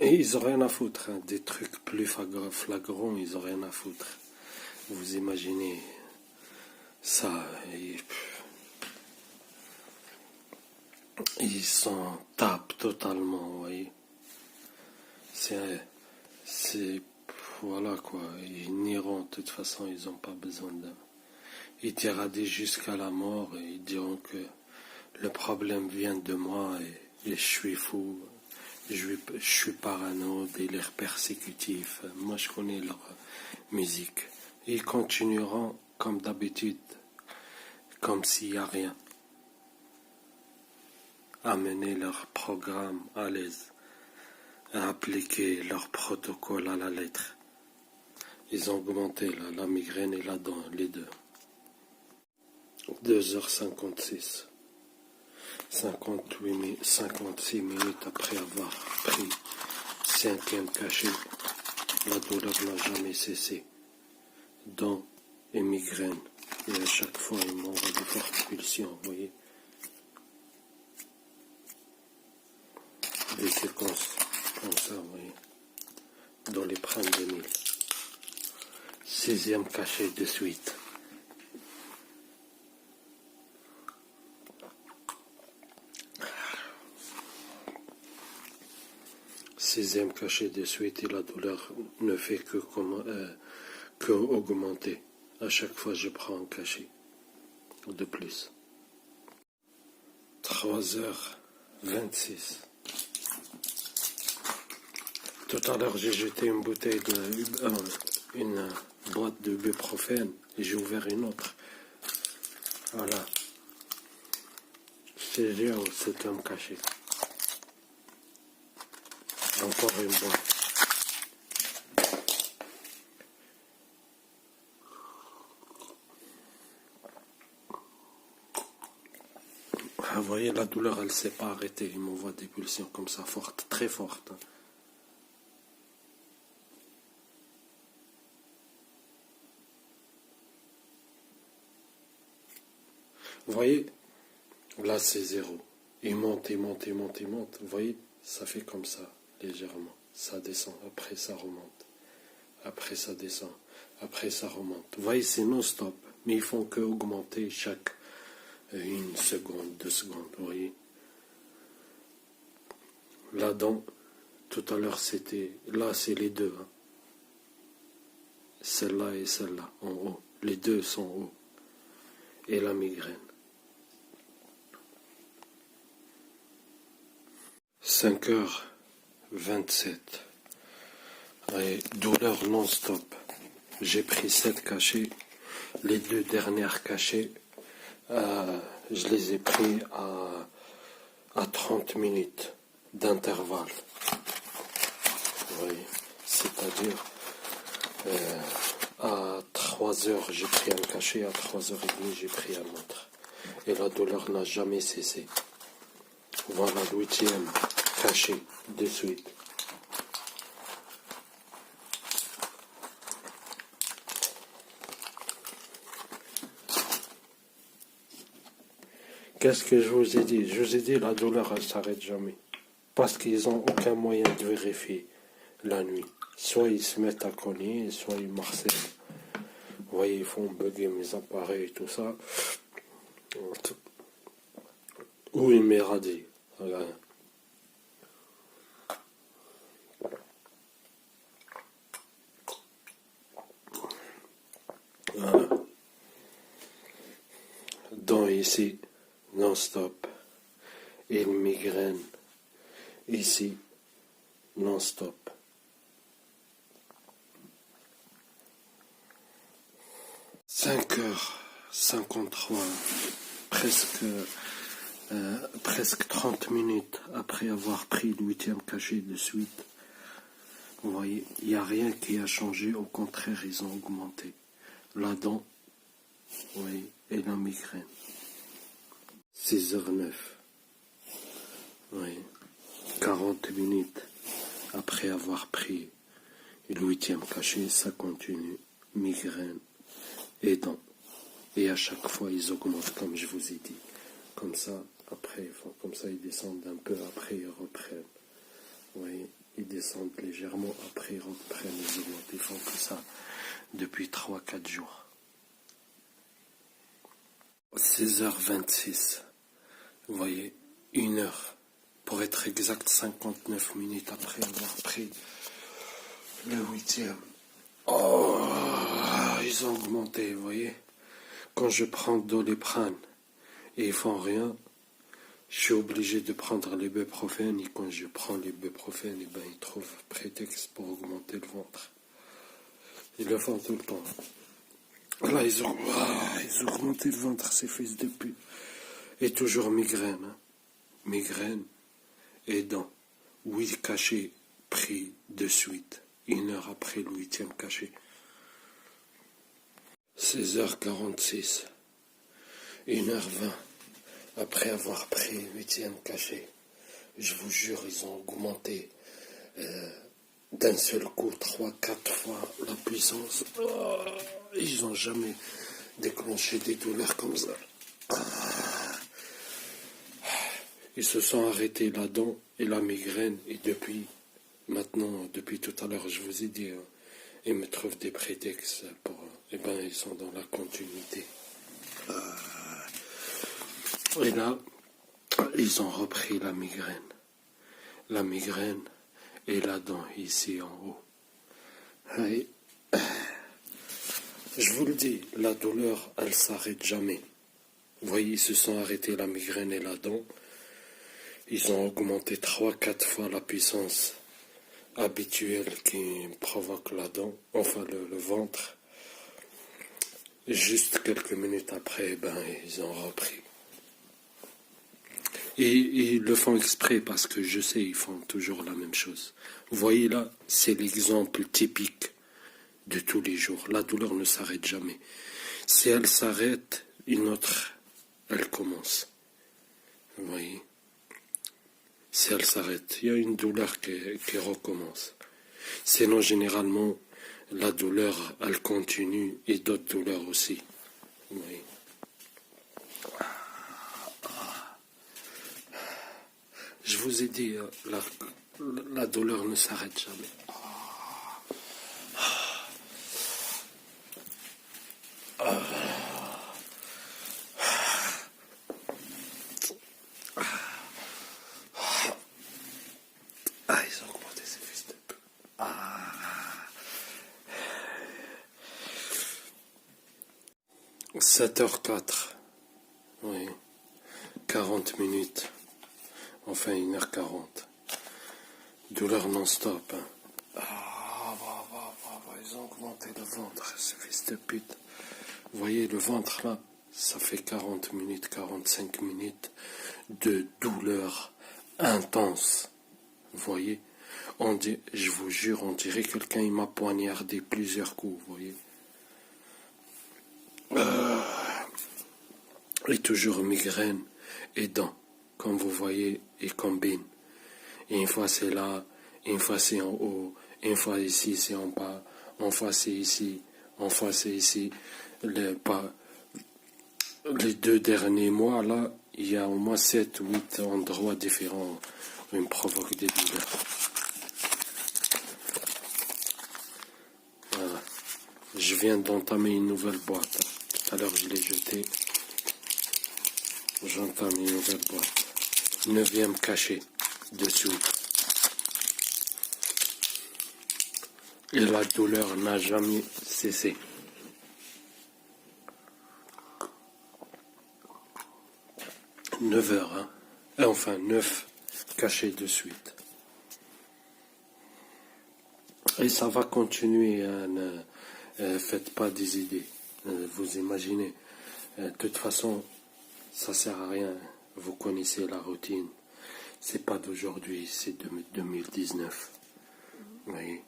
Et ils n'ont rien à foutre. Hein. Des trucs plus flagrants, ils n'ont rien à foutre. Vous imaginez ça. Ils s'en tapent totalement, vous voyez. C'est voilà quoi, ils nieront, de toute façon, ils n'ont pas besoin de... Ils t'irradient jusqu'à la mort et ils diront que le problème vient de moi et je suis fou, je suis parano, délire persécutif. Moi, je connais leur musique. Ils continueront comme d'habitude, comme s'il n'y a rien, à mener leur programme à l'aise, à appliquer leur protocole à la lettre. Ils ont augmenté là, la migraine et la dent, les deux. 2h56. 56 minutes après avoir pris 5e cachet, la douleur n'a jamais cessé. Dents et migraine. Et à chaque fois, il m'envoie de fortes pulsions, vous voyez. Des séquences comme ça, vous voyez. Dans les primes 2000. 6e cachet de suite. Sixième cachet de suite et la douleur ne fait que augmenter. À chaque fois, je prends un cachet de plus. 3h26. Tout à l'heure, j'ai jeté une bouteille une boîte de buprofène et j'ai ouvert une autre. Voilà. C'est bien au 7e cachet. Encore une boîte. Vous voyez, la douleur, elle ne s'est pas arrêtée. Il m'envoie des pulsions comme ça, fortes, très fortes. Vous voyez, là, c'est 0. Il monte, il monte, il monte, il monte. Vous voyez, ça fait comme ça, légèrement. Ça descend, après ça remonte. Après ça descend, après ça remonte. Vous voyez, c'est non-stop. Mais ils font que augmenter chaque 1 seconde, 2 secondes, vous voyez. La dent, tout à l'heure, c'était... Là, c'est les deux. Hein. Celle-là et celle-là, en haut. Les deux sont hauts. Et la migraine. 5h27. Et douleur non-stop. J'ai pris 7 cachets. Les 2 dernières cachets, je les ai pris à 30 minutes d'intervalle. Vous voyez, c'est-à-dire à 3h j'ai pris un cachet, à 3h30 j'ai pris un autre. Et la douleur n'a jamais cessé. Voilà le 8e cachet de suite. Qu'est-ce que je vous ai dit? Je vous ai dit la douleur elle s'arrête jamais. Parce qu'ils n'ont aucun moyen de vérifier la nuit. Soit ils se mettent à cogner, soit ils marcellent. Vous voyez, ils font bugger mes appareils et tout ça. Ou ils m'éradient. Voilà. Voilà. Dents ici, non-stop. Et une migraine ici, non-stop. 5h53, presque 30 minutes après avoir pris le 8e cachet de suite. Vous voyez, il n'y a rien qui a changé, au contraire, ils ont augmenté. La dent, oui, et la migraine. 6h09, oui, 40 minutes après avoir pris le 8e cachet, ça continue, migraine et dents. Et à chaque fois, ils augmentent, comme je vous ai dit. Comme ça, après, comme ça, ils descendent un peu, après, ils reprennent. Vous voyez, ils descendent légèrement, après, ils reprennent, ils augmentent. Ils font que ça depuis 3-4 jours. 16h26, vous voyez, 1 heure, pour être exact, 59 minutes après avoir pris le 8e. Oh, ils ont augmenté, vous voyez. Quand je prends Doliprane et ils font rien, je suis obligé de prendre l'ibuprofène. Et quand je prends l'ibuprofène, eh ben, ils trouvent prétexte pour augmenter le ventre. Ils le font tout le temps. Là, ils ont augmenté le ventre, ces fils de pute. Et toujours migraine. Hein. Migraine et dents. 8 cachets pris de suite. 1 heure après le 8e cachet. 16h46. 1h20. Après avoir pris le 8e cachet. Je vous jure, ils ont augmenté d'un seul coup 3-4 fois la puissance. Oh, ils n'ont jamais déclenché des douleurs comme ça. Ils se sont arrêtés la dent et la migraine et maintenant, depuis tout à l'heure, je vous ai dit, ils me trouvent des prétextes pour... Eh ben, ils sont dans la continuité. Et là, ils ont repris la migraine. La migraine et la dent ici en haut. Et, je vous le dis, la douleur, elle s'arrête jamais. Vous voyez, ils se sont arrêtés la migraine et la dent. Ils ont augmenté 3-4 fois la puissance habituelle qui provoque la dent, enfin le ventre. Juste quelques minutes après, ben, ils ont repris. Et ils le font exprès parce que je sais, ils font toujours la même chose. Vous voyez là, c'est l'exemple typique de tous les jours. La douleur ne s'arrête jamais. Si elle s'arrête, une autre, elle commence. Vous voyez? Si elle s'arrête, il y a une douleur qui recommence. Sinon, généralement, la douleur, elle continue et d'autres douleurs aussi. Vous voyez? Je vous ai dit, la douleur ne s'arrête jamais. Ah, ils ont augmenté ces fils de pute. 7h04. Oui. 40 minutes. Enfin, 1h40. Douleur non-stop. Hein. Ils ont augmenté le ventre, ces fils de pute. Vous voyez, le ventre là, ça fait 40 minutes, 45 minutes de douleur intense. Vous voyez, je vous jure, on dirait quelqu'un il m'a poignardé plusieurs coups, vous voyez. Et toujours migraine et dents, comme vous voyez, ils combinent. Et une fois c'est là, une fois c'est en haut, une fois ici c'est en bas, une fois c'est ici, une fois c'est ici. Les 2 derniers mois, là, il y a au moins 7 ou 8 endroits différents où ils me provoquent des douleurs. Voilà. Je viens d'entamer une nouvelle boîte. Tout à l'heure, je l'ai jetée. J'entame une nouvelle boîte. 9e cachet dessus. Et la douleur n'a jamais cessé. 9 heures, hein. Enfin, 9 cachets de suite. Et ça va continuer, hein. Ne faites pas des idées. Vous imaginez. De toute façon, ça sert à rien. Vous connaissez la routine. C'est pas d'aujourd'hui, c'est de 2019. Vous voyez,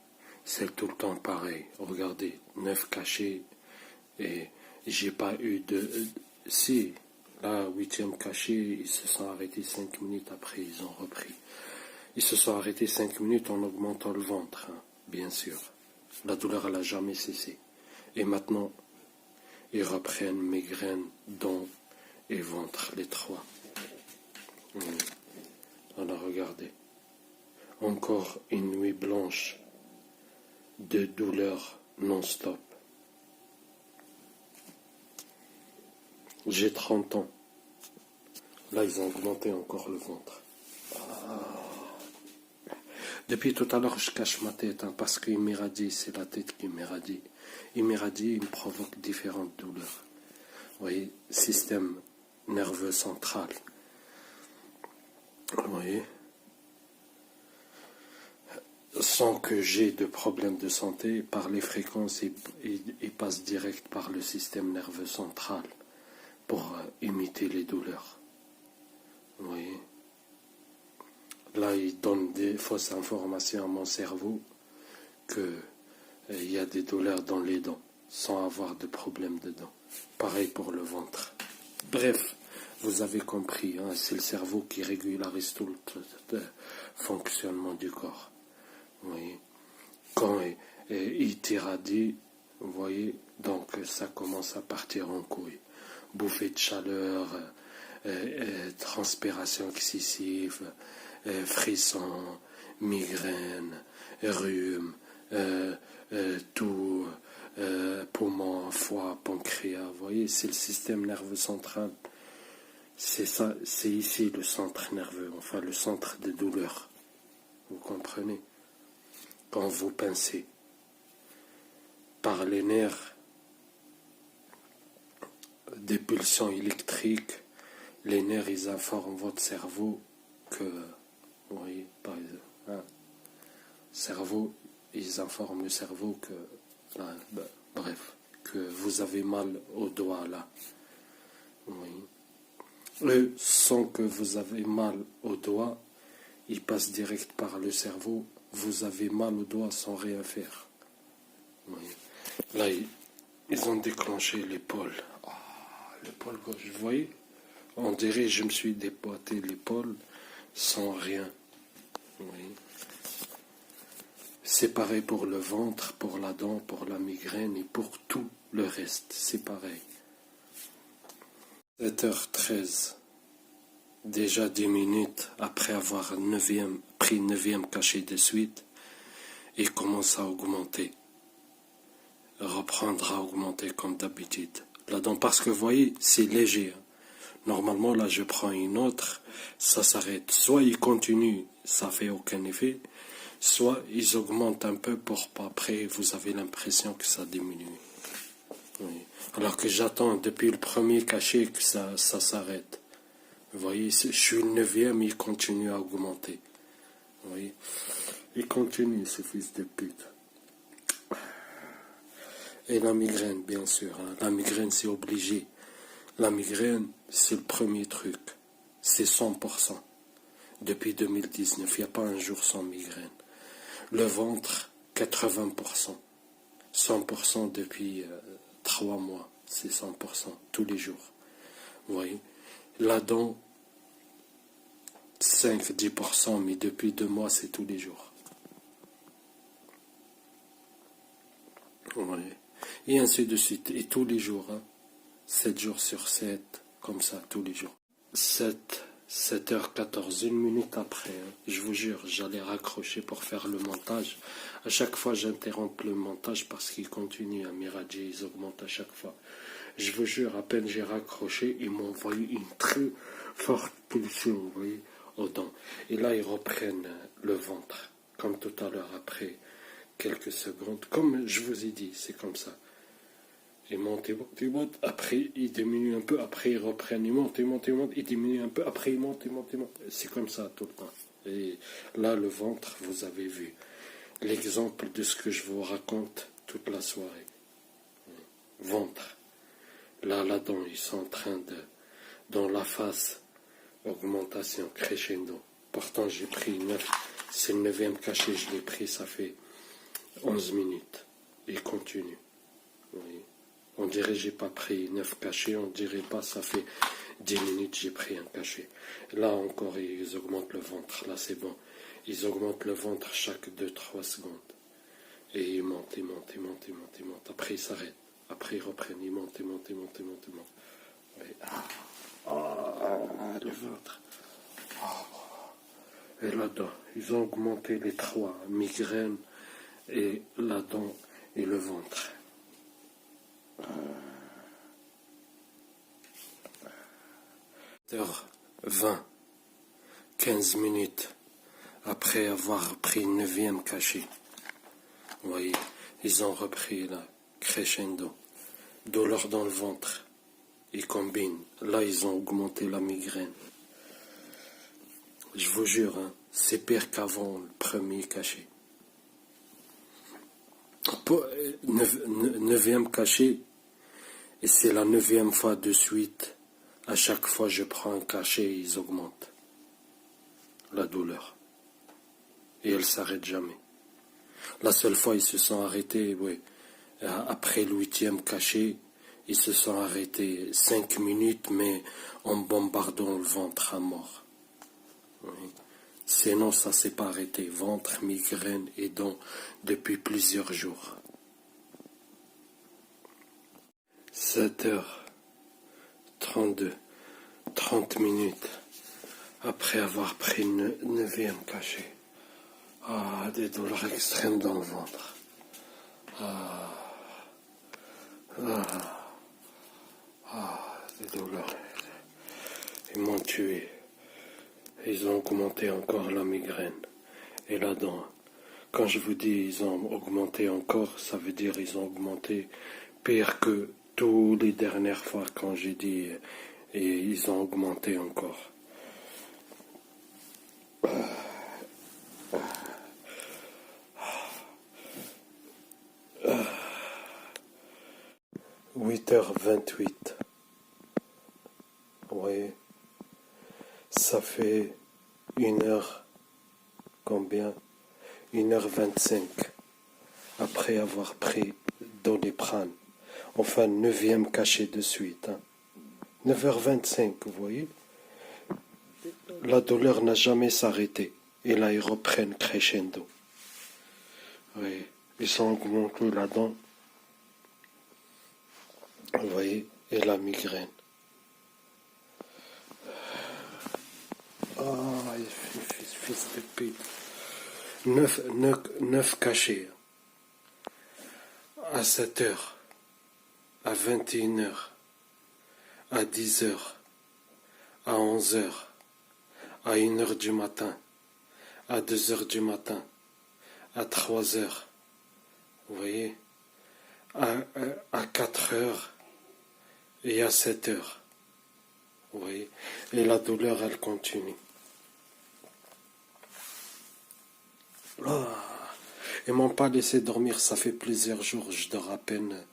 c'est tout le temps pareil. Regardez, 9 cachets et j'ai pas eu de... Si, là, 8e cachet, ils se sont arrêtés 5 minutes après, ils ont repris. Ils se sont arrêtés 5 minutes en augmentant le ventre, hein, bien sûr. La douleur, elle n'a jamais cessé. Et maintenant, ils reprennent migraine, dents et ventre, les 3. Alors, regardez. Encore une nuit blanche de douleur non-stop. J'ai 30 ans. Là, ils ont augmenté encore le ventre. Depuis tout à l'heure, je cache ma tête, hein, parce qu'il m'irradie, c'est la tête qui m'irradie. Il m'irradie, il me provoque différentes douleurs. Vous voyez, système nerveux central. Vous voyez, sans que j'ai de problème de santé, par les fréquences, il passe direct par le système nerveux central pour imiter les douleurs. Vous voyez, là, il donne des fausses informations à mon cerveau qu'il y a des douleurs dans les dents, sans avoir de problème dedans. Pareil pour le ventre. Bref, vous avez compris, hein, c'est le cerveau qui régularise tout le fonctionnement du corps. Vous voyez, quand il t'irradie, vous voyez, donc ça commence à partir en couille. Bouffée de chaleur, transpiration excessive, frissons, migraine, rhume, toux, poumons, foie, pancréas. Vous voyez, c'est le système nerveux central. C'est ça, c'est ici le centre nerveux, enfin le centre de douleur. Vous comprenez? Quand vous pincez par les nerfs, des pulsions électriques, les nerfs, ils informent votre cerveau que, vous voyez, par exemple, hein, cerveau, ils informent le cerveau que, bref, que vous avez mal au doigt là. Vous voyez. Eux, sans que vous avez mal au doigt, ils passent direct par le cerveau. Vous avez mal au doigt sans rien faire. Vous voyez. Là, ils ont déclenché l'épaule. L'épaule gauche, vous voyez? On dirait que je me suis déboîté l'épaule sans rien. Vous voyez? C'est pareil pour le ventre, pour la dent, pour la migraine et pour tout le reste. C'est pareil. 7h13. Déjà 10 minutes après avoir pris 9e cachet de suite, il commence à augmenter. Reprendre à augmenter comme d'habitude. Là-dedans, parce que vous voyez, c'est léger. Normalement, là, je prends une autre, ça s'arrête. Soit ils continuent, ça fait aucun effet, soit ils augmentent un peu pour pas après, vous avez l'impression que ça diminue. Oui. Alors que j'attends depuis le premier cachet que ça s'arrête. Vous voyez, je suis le 9e, il continue à augmenter. Vous voyez, il continue, ce fils de pute. Et la migraine, bien sûr. Hein. La migraine, c'est obligé. La migraine, c'est le premier truc. C'est 100%. Depuis 2019, il n'y a pas un jour sans migraine. Le ventre, 80%. 100% depuis 3 mois. C'est 100%, tous les jours. Vous voyez. La dent, 5-10%, mais depuis 2 mois, c'est tous les jours. Vous voyez. Et ainsi de suite. Et tous les jours. Hein. 7 jours sur 7, comme ça, tous les jours. 7h14, 1 minute après, hein. Je vous jure, j'allais raccrocher pour faire le montage. À chaque fois, j'interromps le montage parce qu'ils continuent à m'irradier, ils augmentent à chaque fois. Je vous jure, à peine j'ai raccroché, ils m'ont envoyé une très forte pulsion, vous voyez, aux dents. Et là, ils reprennent le ventre, comme tout à l'heure, après quelques secondes. Comme je vous ai dit, c'est comme ça. Ils montent, ils montent, après ils diminuent un peu, après ils reprennent, ils montent, ils diminuent un peu, après ils montent, ils montent. C'est comme ça tout le temps. Et là, le ventre, vous avez vu l'exemple de ce que je vous raconte toute la soirée. Ventre. Là, là-dedans, ils sont en train de, dans la phase, augmentation, crescendo. Pourtant, j'ai pris 9, c'est le 9e cachet, je l'ai pris, ça fait 11 minutes. Il continue. Vous voyez. On dirait que j'ai pas pris 9 cachets, on dirait pas, ça fait 10 minutes j'ai pris un cachet. Là encore, ils augmentent le ventre, là c'est bon. Ils augmentent le ventre chaque 2-3 secondes. Et ils montent, ils montent, ils montent, ils montent, ils montent. Après ils s'arrêtent. Après ils reprennent, ils montent, ils montent, ils montent, ils montent, ils montent. Oui. Le ventre. Et là-dedans, ils ont augmenté les 3, migraine et là-dedans et le ventre. 7h20, 15 minutes après avoir pris une 9e cachet. Vous voyez, ils ont repris là, crescendo. Douleur dans le ventre. Ils combinent. Là, ils ont augmenté la migraine. Je vous jure, hein, c'est pire qu'avant le premier cachet. 9e cachet, et c'est la 9e fois de suite. À chaque fois je prends un cachet, ils augmentent la douleur. Et elle ne s'arrête jamais. La seule fois ils se sont arrêtés, oui, après le 8e cachet, ils se sont arrêtés 5 minutes, mais en bombardant le ventre à mort. Oui. Sinon, ça ne s'est pas arrêté. Ventre, migraine et dents depuis plusieurs jours. 7h32, 30 minutes après avoir pris une 9e cachet. Ah, des douleurs extrêmes dans le ventre. Des douleurs. Ils m'ont tué. Ils ont augmenté encore la migraine et la dent. Quand je vous dis ils ont augmenté encore, ça veut dire ils ont augmenté pire que toutes les dernières fois quand j'ai dit et ils ont augmenté encore. 8h28. Vous voyez, ça fait 1h, combien 1h25 après avoir pris Doliprane. Enfin, 9e cachet de suite. 9h25, vous voyez. La douleur n'a jamais s'arrêté. Et là, ils reprennent crescendo. Oui, ils ont augmenté la dent. Vous voyez, et la migraine. Ah, fils de pute. 9 cachets. À 7h, à 21h, à 10h, à 11h, à 1h du matin, à 2h du matin, à 3h, vous voyez, à 4h et à 7h, vous voyez, et la douleur elle continue. Ils m'ont pas laissé dormir, ça fait plusieurs jours, je dors à peine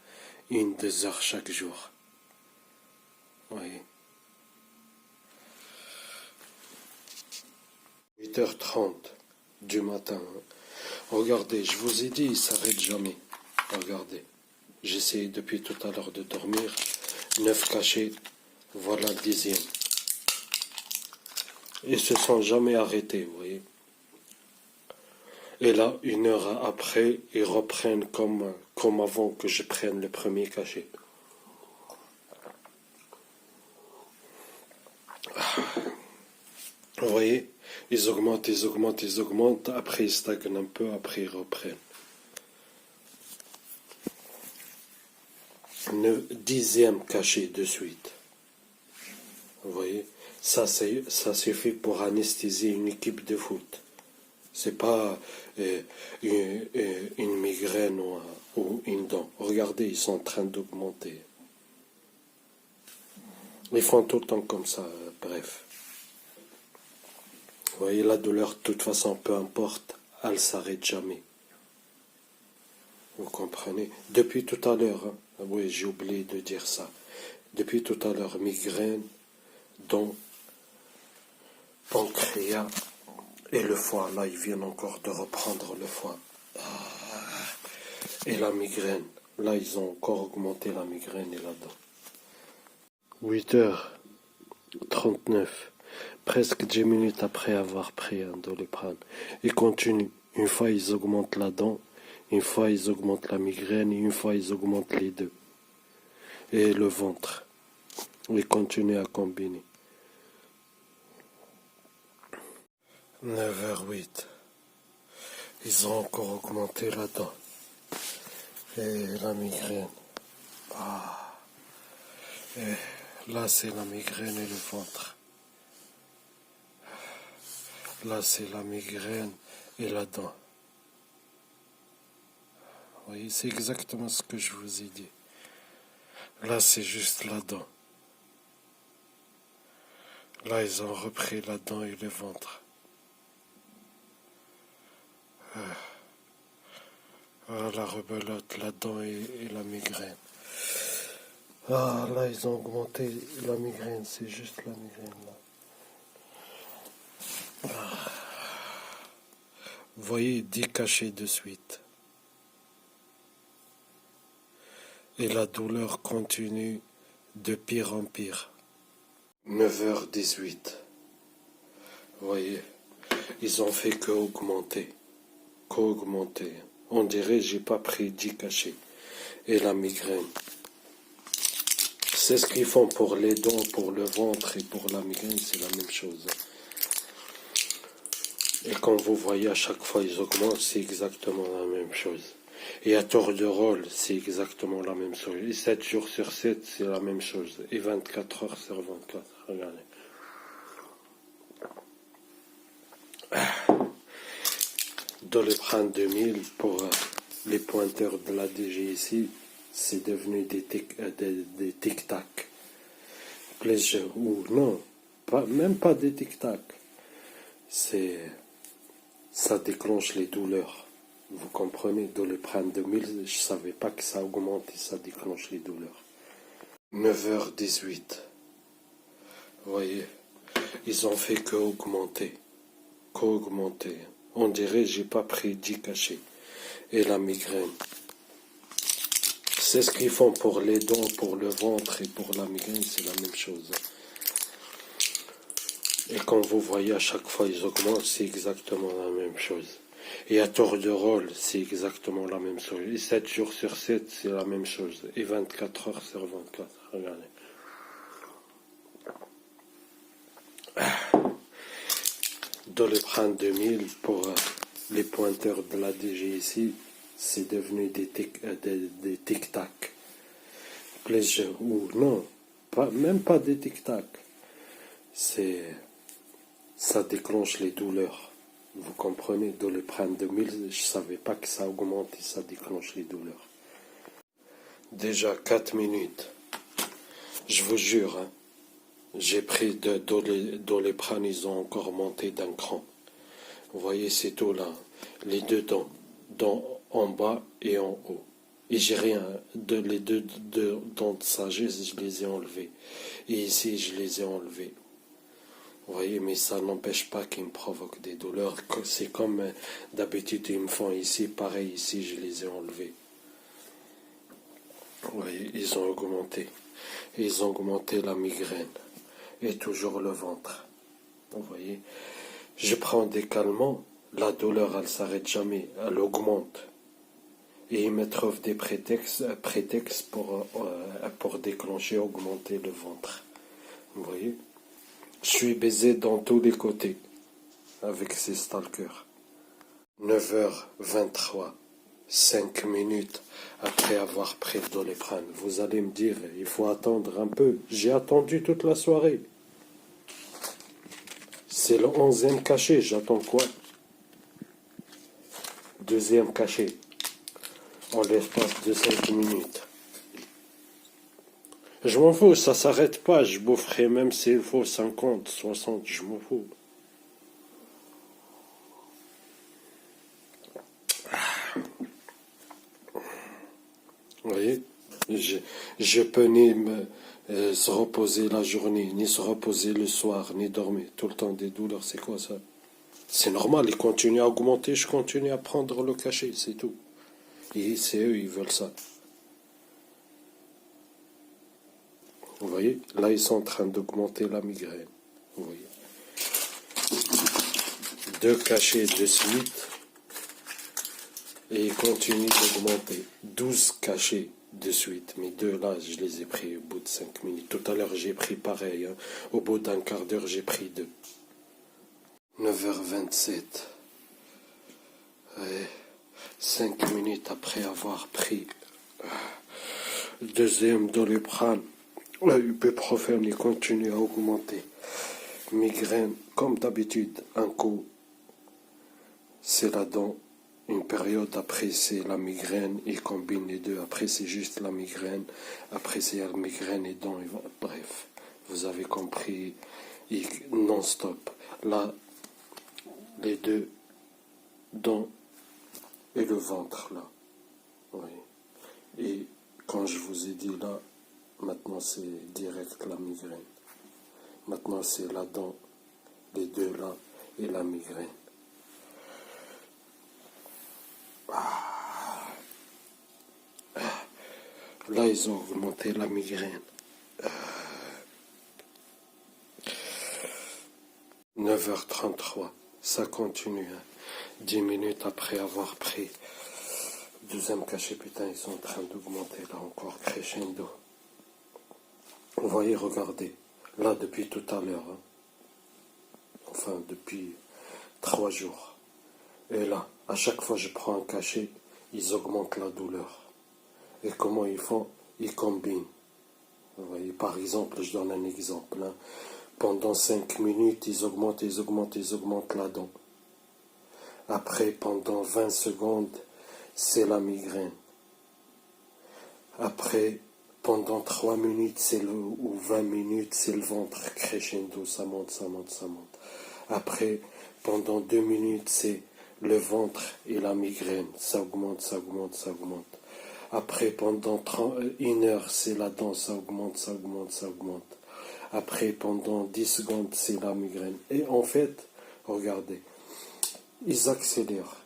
1-2 heures chaque jour. Oui. 8h30 du matin. Regardez, je vous ai dit, il ne s'arrête jamais. Regardez. J'essaie depuis tout à l'heure de dormir. 9 cachets. Voilà le 10e. Ils se sont jamais arrêtés, vous voyez. Et là, 1 heure après, ils reprennent comme avant que je prenne le premier cachet. Vous voyez, ils augmentent, ils augmentent, ils augmentent, après ils stagnent un peu, après ils reprennent. 10e cachet de suite. Vous voyez, ça suffit pour anesthésier une équipe de foot. C'est pas une migraine ou une dent. Regardez, ils sont en train d'augmenter. Ils font tout le temps comme ça, bref. Vous voyez, la douleur, de toute façon, peu importe, elle ne s'arrête jamais. Vous comprenez? Depuis tout à l'heure, hein, oui, j'ai oublié de dire ça. Depuis tout à l'heure, migraine, dents, pancréas et le foie. Là, ils viennent encore de reprendre le foie. Et la migraine. Là, ils ont encore augmenté la migraine et la dent. 8h39. Presque 10 minutes après avoir pris un Doliprane. Ils continuent. Une fois, ils augmentent la dent. Une fois, ils augmentent la migraine. Et une fois, ils augmentent les deux. Et le ventre. Ils continuent à combiner. 9h08. Ils ont encore augmenté la dent. Et la migraine. Et là, c'est la migraine et le ventre. Là, c'est la migraine et la dent. Vous voyez, c'est exactement ce que je vous ai dit. Là, c'est juste la dent. Là, ils ont repris la dent et le ventre. Ah, la rebelote, la dent et la migraine. Ah, là, ils ont augmenté la migraine. C'est juste la migraine, là. Vous voyez, 10 cachets de suite. Et la douleur continue de pire en pire. 9h18. Vous voyez, ils ont fait qu'augmenter. Qu'augmenter. On dirait j'ai pas pris 10 cachets. Et la migraine. C'est ce qu'ils font pour les dents, pour le ventre et pour la migraine, c'est la même chose. Et quand vous voyez à chaque fois ils augmentent, c'est exactement la même chose. Et à tour de rôle, c'est exactement la même chose. Et 7 jours sur 7, c'est la même chose. Et 24 heures sur 24. Regardez. Doliprane 2000 pour les pointeurs de la DG ici, c'est devenu des tic-tac. Ou non, même pas des tic-tac. Ça déclenche les douleurs. Vous comprenez, Doliprane 2000, je savais pas que ça augmente et ça déclenche les douleurs. 9h18. Vous voyez, ils ont fait qu'augmenter. Qu'augmenter. On dirait j'ai pas pris 10 cachets. Et la migraine. C'est ce qu'ils font pour les dents, pour le ventre et pour la migraine, c'est la même chose. Et quand vous voyez à chaque fois ils augmentent, c'est exactement la même chose. Et à tour de rôle, c'est exactement la même chose. Et 7 jours sur 7, c'est la même chose. Et 24 heures sur 24. Regardez. Doliprane 2000 pour les pointeurs de la DG ici, c'est devenu des tic-tac. Ou non, même pas des tic-tac. Ça déclenche les douleurs. Vous comprenez, Doliprane 2000, je savais pas que ça augmente et ça déclenche les douleurs. Déjà 4 minutes. Je vous jure, hein, j'ai pris de Doliprane, ils ont encore monté d'un cran. Vous voyez, c'est tout là. Les deux dents en bas et en haut. Et j'ai rien. Les deux dents de sagesse, je les ai enlevées. Et ici, je les ai enlevées. Vous voyez, mais ça n'empêche pas qu'ils me provoquent des douleurs. C'est comme d'habitude, ils me font ici. Pareil, ici, je les ai enlevés. Vous voyez, ils ont augmenté. Ils ont augmenté la migraine. Et toujours le ventre. Vous voyez, je prends des calmants. La douleur, elle s'arrête jamais. Elle augmente. Et ils me trouvent des prétextes pour déclencher, augmenter le ventre. Vous voyez? Je suis baisé dans tous les côtés avec ces stalkers. 9h23, 5 minutes après avoir pris le Doliprane. Vous allez me dire, il faut attendre un peu. J'ai attendu toute la soirée. C'est le 11e cachet, j'attends quoi? 2e cachet. En l'espace de 5 minutes. Je m'en fous, ça s'arrête pas, je boufferai même s'il faut 50, 60, je m'en fous. Vous voyez, je peux ni se reposer la journée, ni se reposer le soir, ni dormir. Tout le temps des douleurs, c'est quoi ça? C'est normal, ils continuent à augmenter, je continue à prendre le cachet, c'est tout. Et c'est eux, ils veulent ça. Vous voyez, là, ils sont en train d'augmenter la migraine. Vous voyez. 2 cachets de suite. Et ils continuent d'augmenter. 12 cachets de suite. Mais 2 là, je les ai pris au bout de 5 minutes. Tout à l'heure, j'ai pris pareil. Hein. Au bout d'un quart d'heure, j'ai pris 2. 9h27. Ouais. 5 minutes après avoir pris le 2e Doliprane. La ibuprofène, il continue à augmenter. Migraine, comme d'habitude, un coup c'est la dent. Une période, après c'est la migraine, ils combinent les deux. Après c'est juste la migraine, après c'est la migraine et dents. Bref, vous avez compris, non-stop. Là, les deux dents et le ventre, là. Oui. Et quand je vous ai dit là, maintenant c'est direct la migraine. Maintenant c'est la dent, les deux là, et la migraine. Là, ils ont augmenté la migraine. 9h33, ça continue. 10 minutes après avoir pris deuxième cachet, putain, ils sont en train d'augmenter là encore, crescendo. Vous voyez, regardez, là depuis tout à l'heure, hein. Enfin depuis 3 jours. Et là, à chaque fois que je prends un cachet, ils augmentent la douleur. Et comment ils font? Ils combinent. Vous voyez, par exemple, je donne un exemple. Hein. Pendant 5 minutes, ils augmentent la dent. Après, pendant 20 secondes, c'est la migraine. Après, pendant 3 minutes, ou 20 minutes, c'est le ventre crescendo, ça monte, ça monte, ça monte. Après, pendant 2 minutes, c'est le ventre et la migraine, ça augmente, ça augmente, ça augmente. Après, pendant 1 heure, c'est la dent, ça augmente, ça augmente, ça augmente. Après, pendant 10 secondes, c'est la migraine. Et en fait, regardez, ils accélèrent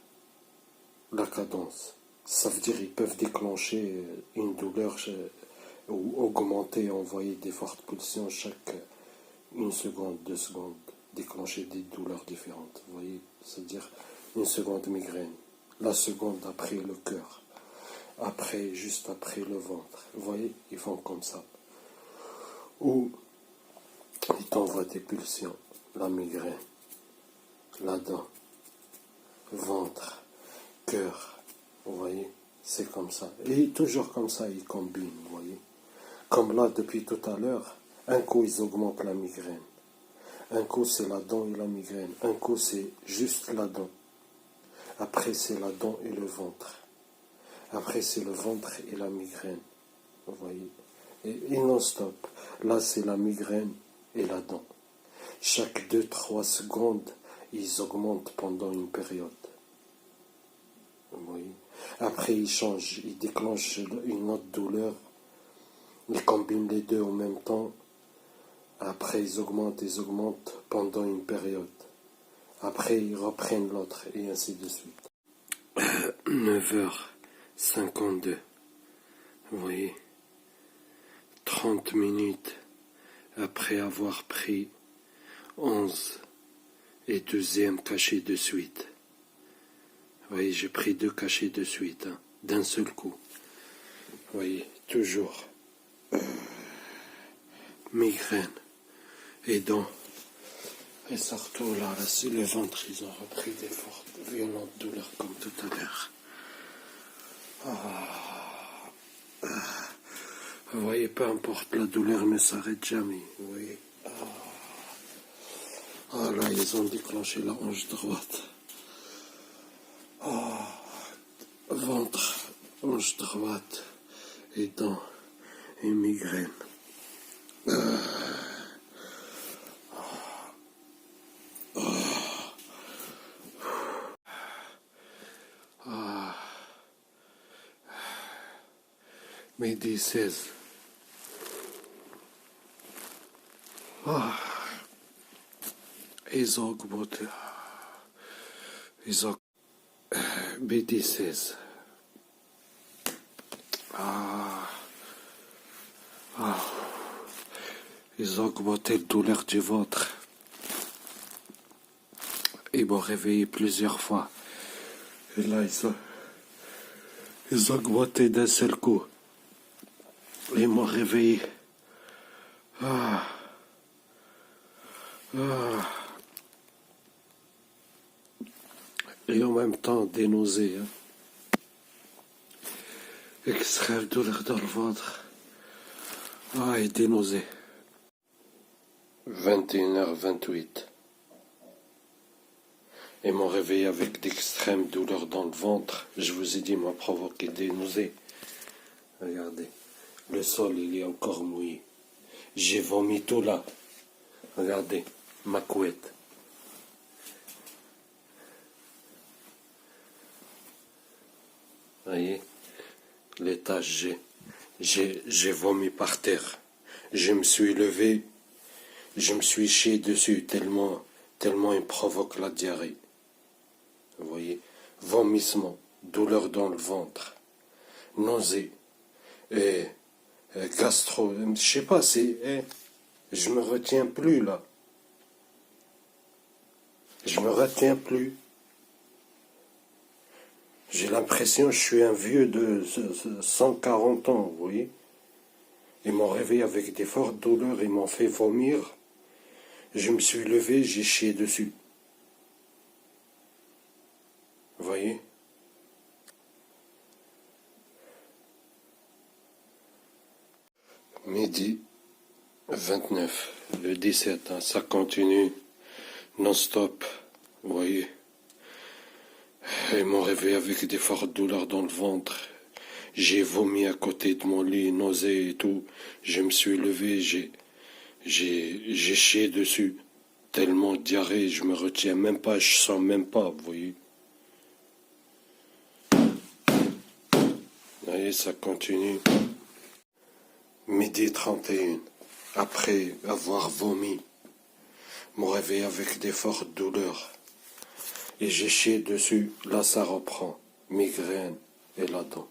la cadence. Ça veut dire qu'ils peuvent déclencher une douleur ou augmenter, envoyer des fortes pulsions chaque 1 seconde, 2 secondes, déclencher des douleurs différentes. Vous voyez, c'est-à-dire 1 seconde migraine, la seconde après le cœur, après, juste après le ventre. Vous voyez, ils font comme ça. Ou ils t'envoient des pulsions, la migraine, la dent, ventre, cœur. Vous voyez, c'est comme ça. Et toujours comme ça, ils combinent, vous voyez. Comme là, depuis tout à l'heure, un coup, ils augmentent la migraine. Un coup, c'est la dent et la migraine. Un coup, c'est juste la dent. Après, c'est la dent et le ventre. Après, c'est le ventre et la migraine. Vous voyez. Et non-stop. Là, c'est la migraine et la dent. Chaque 2-3 secondes, ils augmentent pendant une période. Vous voyez. Après, ils changent. Ils déclenchent une autre douleur. Ils combinent les deux en même temps. Après, ils augmentent pendant une période. Après, ils reprennent l'autre, et ainsi de suite. 9h52. Vous voyez, 30 minutes après avoir pris 11 et deuxième cachet de suite. Vous voyez, j'ai pris 2 cachets de suite, hein, d'un seul coup. Vous voyez, toujours migraine et dents. Et surtout là, sur le ventre, ils ont repris des fortes, violentes douleurs comme tout à l'heure. Vous voyez, peu importe, la douleur ne s'arrête jamais. Vous voyez. Ah là, ils ont déclenché la hanche droite. Ventre, hanche droite, et dents, et migraine. Midi 16. Ils ont augmenté. Midi 16. Ils ont augmenté la douleur du ventre. Ils m'ont réveillé plusieurs fois. Et là, ils ont augmenté d'un seul coup. Ils m'ont réveillé. Et en même temps, des nausées. Hein. Extrême douleur dans le ventre. Et des nausées. 21h28. Ils m'ont réveillé avec d'extrêmes douleurs dans le ventre. Je vous ai dit, m'a provoqué des nausées. Regardez, le sol, il est encore mouillé. J'ai vomi tout là. Regardez, ma couette. Voyez, les taches, j'ai vomi par terre. Je me suis levé, je me suis chié dessus tellement il me provoque la diarrhée. Vous voyez, vomissement, douleur dans le ventre, nausée, gastro, je sais pas, je me retiens plus là. Je me retiens plus. J'ai l'impression que je suis un vieux de 140 ans, vous voyez. Ils m'ont réveillé avec des fortes douleurs, ils m'ont fait vomir. Je me suis levé, j'ai chié dessus. Vous voyez? Midi 29, le 17, hein, ça continue non-stop, vous voyez. Ils m'ont réveillé avec des fortes douleurs dans le ventre. J'ai vomi à côté de mon lit, nausée et tout. Je me suis levé, j'ai chié dessus. Tellement de diarrhée, je me retiens même pas, je sens même pas, vous voyez. Vous voyez, ça continue. Midi 31, après avoir vomi, m'ont réveillé avec des fortes douleurs. Et j'ai chié dessus, là ça reprend, migraine et la dent.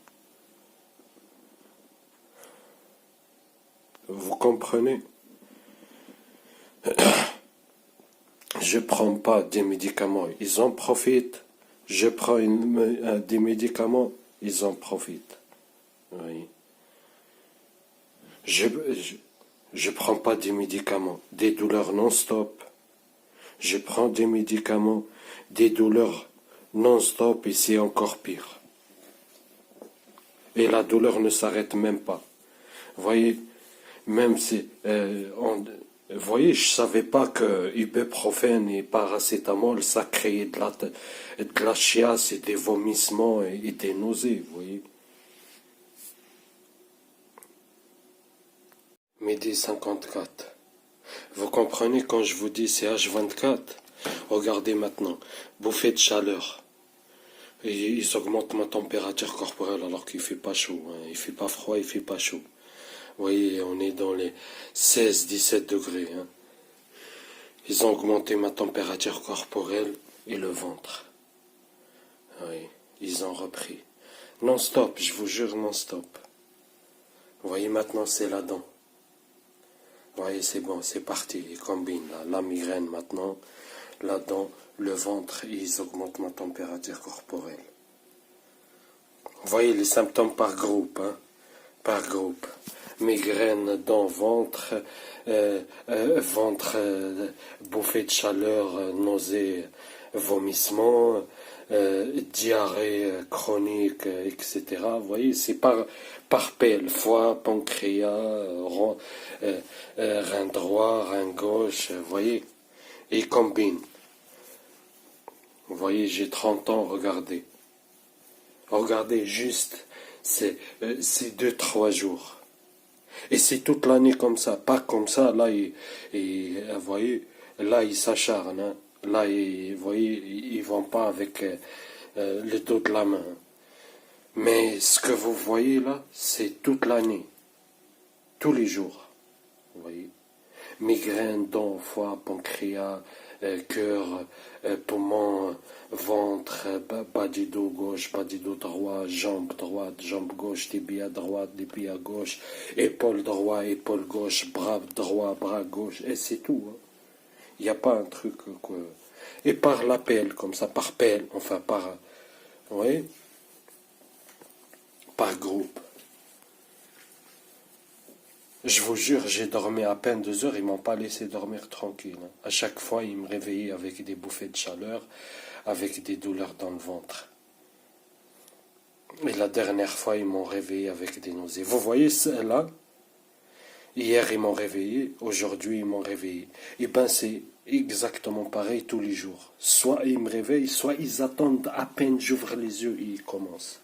Vous comprenez? Je prends pas des médicaments, ils en profitent. Je prends des médicaments, ils en profitent. Oui. Je prends pas des médicaments, des douleurs non-stop. Je prends des médicaments, des douleurs non-stop et c'est encore pire. Et la douleur ne s'arrête même pas. Vous voyez, même si vous voyez, je savais pas que ibuprofène et paracétamol, ça créait de la chiasse et des vomissements et des nausées, vous voyez. Midi 54. Vous comprenez quand je vous dis c'est H24? Regardez maintenant, bouffée de chaleur. Et ils augmentent ma température corporelle alors qu'il fait pas chaud, hein. Il fait pas froid, il fait pas chaud. Vous voyez, on est dans les 16-17 degrés. Hein. Ils ont augmenté ma température corporelle et le ventre. Oui, ils ont repris. Non-stop, je vous jure, non-stop. Vous voyez, maintenant, c'est la dent. Vous voyez, c'est bon, c'est parti. Ils combinent la migraine maintenant, la dent, le ventre, et ils augmentent ma température corporelle. Vous voyez les symptômes par groupe, hein, par groupe. Migraine, dents, ventre, bouffée de chaleur, nausée, vomissement, diarrhée chronique, etc. Vous voyez, c'est par pelle, foie, pancréas, rein droit, rein gauche, vous voyez, et combine. Vous voyez, j'ai 30 ans, regardez. Regardez juste, c'est 2-3 jours. Et c'est toute l'année comme ça, pas comme ça, là, vous voyez, là, ils s'acharnent, hein. Là, vous voyez, ils vont pas avec le dos de la main. Mais ce que vous voyez là, c'est toute l'année, tous les jours, vous voyez. Migraine, dents, foie, pancréas, cœur, poumon, ventre, bas du dos gauche, bas du dos droit, jambe droite, jambe gauche, tibia droite, tibia gauche, épaule droit, épaule gauche, bras droit, bras gauche, et c'est tout. Hein. Il n'y a pas un truc quoi. Et par la pelle, comme ça, par pelle, enfin par, vous voyez, par groupe. Je vous jure, j'ai dormi à peine 2 heures, ils m'ont pas laissé dormir tranquille. Hein. À chaque fois, ils me réveillaient avec des bouffées de chaleur, avec des douleurs dans le ventre. Et la dernière fois, ils m'ont réveillé avec des nausées. Vous voyez là? Hier, ils m'ont réveillé, aujourd'hui, ils m'ont réveillé. Et ben, c'est exactement pareil tous les jours. Soit ils me réveillent, soit ils attendent à peine j'ouvre les yeux et ils commencent.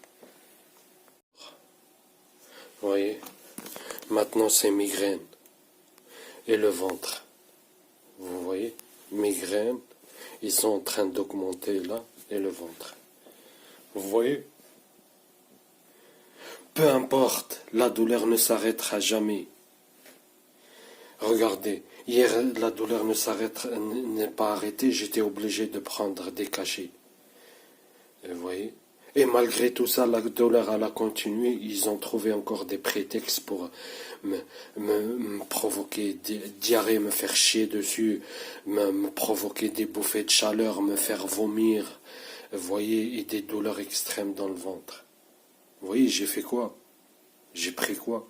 Vous voyez, maintenant c'est migraine et le ventre. Vous voyez, migraine, ils sont en train d'augmenter là et le ventre. Vous voyez, peu importe, la douleur ne s'arrêtera jamais. Regardez, hier la douleur n'est pas arrêtée, j'étais obligé de prendre des cachets. Vous voyez? Et malgré tout ça, la douleur elle a continué, ils ont trouvé encore des prétextes pour me provoquer des diarrhées, me faire chier dessus, me provoquer des bouffées de chaleur, me faire vomir, vous voyez, et des douleurs extrêmes dans le ventre. Vous voyez, j'ai fait quoi? J'ai pris quoi?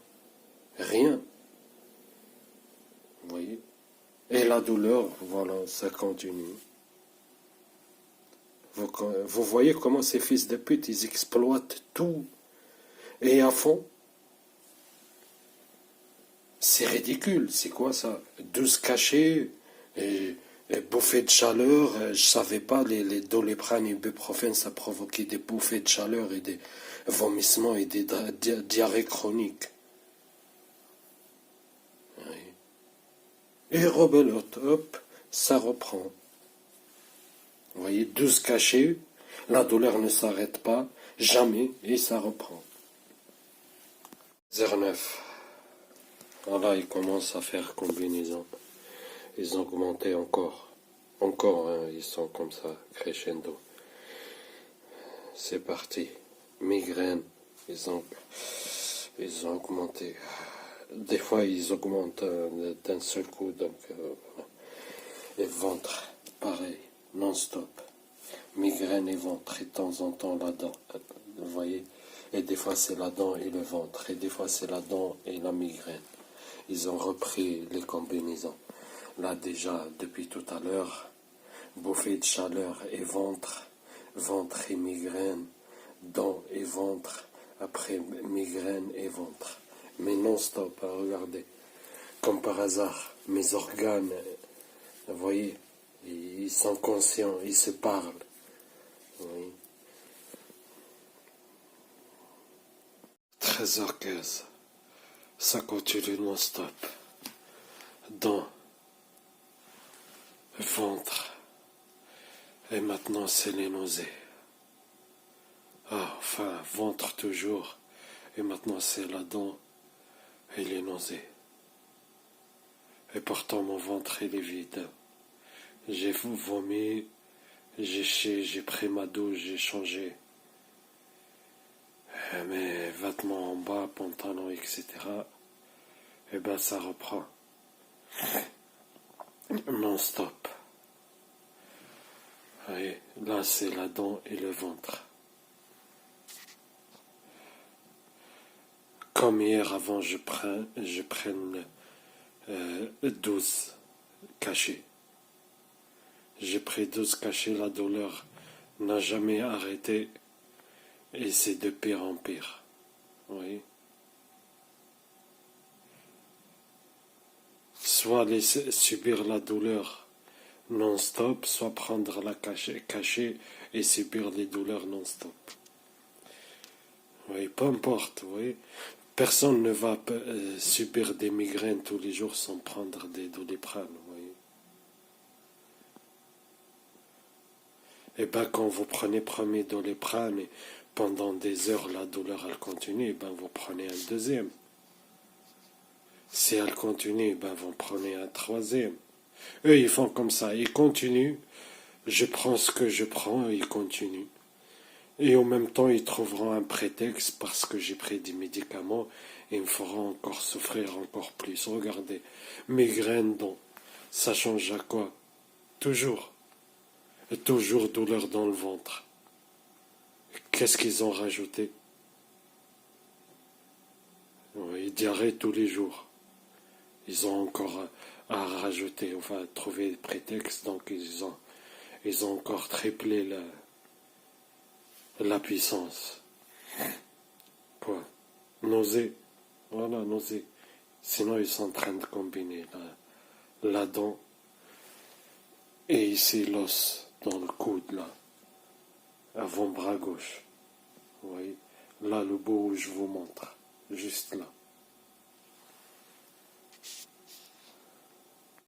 Rien. Vous voyez? Et la douleur, voilà, ça continue. Vous voyez comment ces fils de pute, ils exploitent tout. Et à fond. C'est ridicule, c'est quoi ça? 12 cachets, et bouffées de chaleur, je savais pas, les Doliprane et Ibuprofène, ça provoquait des bouffées de chaleur et des vomissements et des diarrhées chroniques. Oui. Et rebelote, hop, ça reprend. Vous voyez, 12 cachets, la douleur ne s'arrête pas, jamais, et ça reprend. 09. Voilà, ils commencent à faire combinaison. Ils ont augmenté encore. Encore, hein, ils sont comme ça, crescendo. C'est parti. Migraine, ils ont augmenté. Des fois, ils augmentent d'un seul coup, donc voilà. Et ventre, pareil, non-stop. Migraine et ventre, et de temps en temps la dent. Vous voyez? Et des fois, c'est la dent et le ventre. Et des fois, c'est la dent et la migraine. Ils ont repris les combinaisons. Là, déjà, depuis tout à l'heure, bouffée de chaleur et ventre, ventre et migraine, dents et ventre, après migraine et ventre. Mais non-stop, hein, regardez. Comme par hasard, mes organes, vous voyez, ils sont conscients, ils se parlent. Oui. 13h15, ça continue non-stop. Dents, ventre, et maintenant c'est les nausées. Ah, enfin, ventre toujours, et maintenant c'est la dent et les nausées. Et pourtant mon ventre il est vide. J'ai vomi, j'ai pris ma douche, j'ai changé mes vêtements en bas, pantalons, etc. Et ben ça reprend. Non-stop. Et là c'est la dent et le ventre. Comme hier avant je prenne 12 cachets. J'ai pris 12 cachets, la douleur n'a jamais arrêté et c'est de pire en pire. Oui. Soit subir la douleur non-stop, soit prendre la cachet et subir les douleurs non-stop. Oui, peu importe, oui. Personne ne va subir des migraines tous les jours sans prendre des Doliprane, oui. Et ben quand vous prenez premier Doliprane et pendant des heures la douleur elle continue, et ben vous prenez un deuxième. Si elle continue, ben vous prenez un troisième. Eux ils font comme ça, ils continuent, je prends ce que je prends, ils continuent. Et en même temps ils trouveront un prétexte parce que j'ai pris des médicaments et ils me feront encore souffrir encore plus. Regardez, migraine donc, ça change à quoi? Toujours. Et toujours douleur dans le ventre. Qu'est-ce qu'ils ont rajouté? Oui, diarrhée tous les jours. Ils ont encore à rajouter, enfin trouver des prétextes, donc ils ont encore triplé la puissance. Quoi? Nausée. Voilà, nausée. Sinon ils sont en train de combiner la dent Et ici l'os dans le coude là, avant-bras gauche. Vous voyez, là le bout où je vous montre, juste là.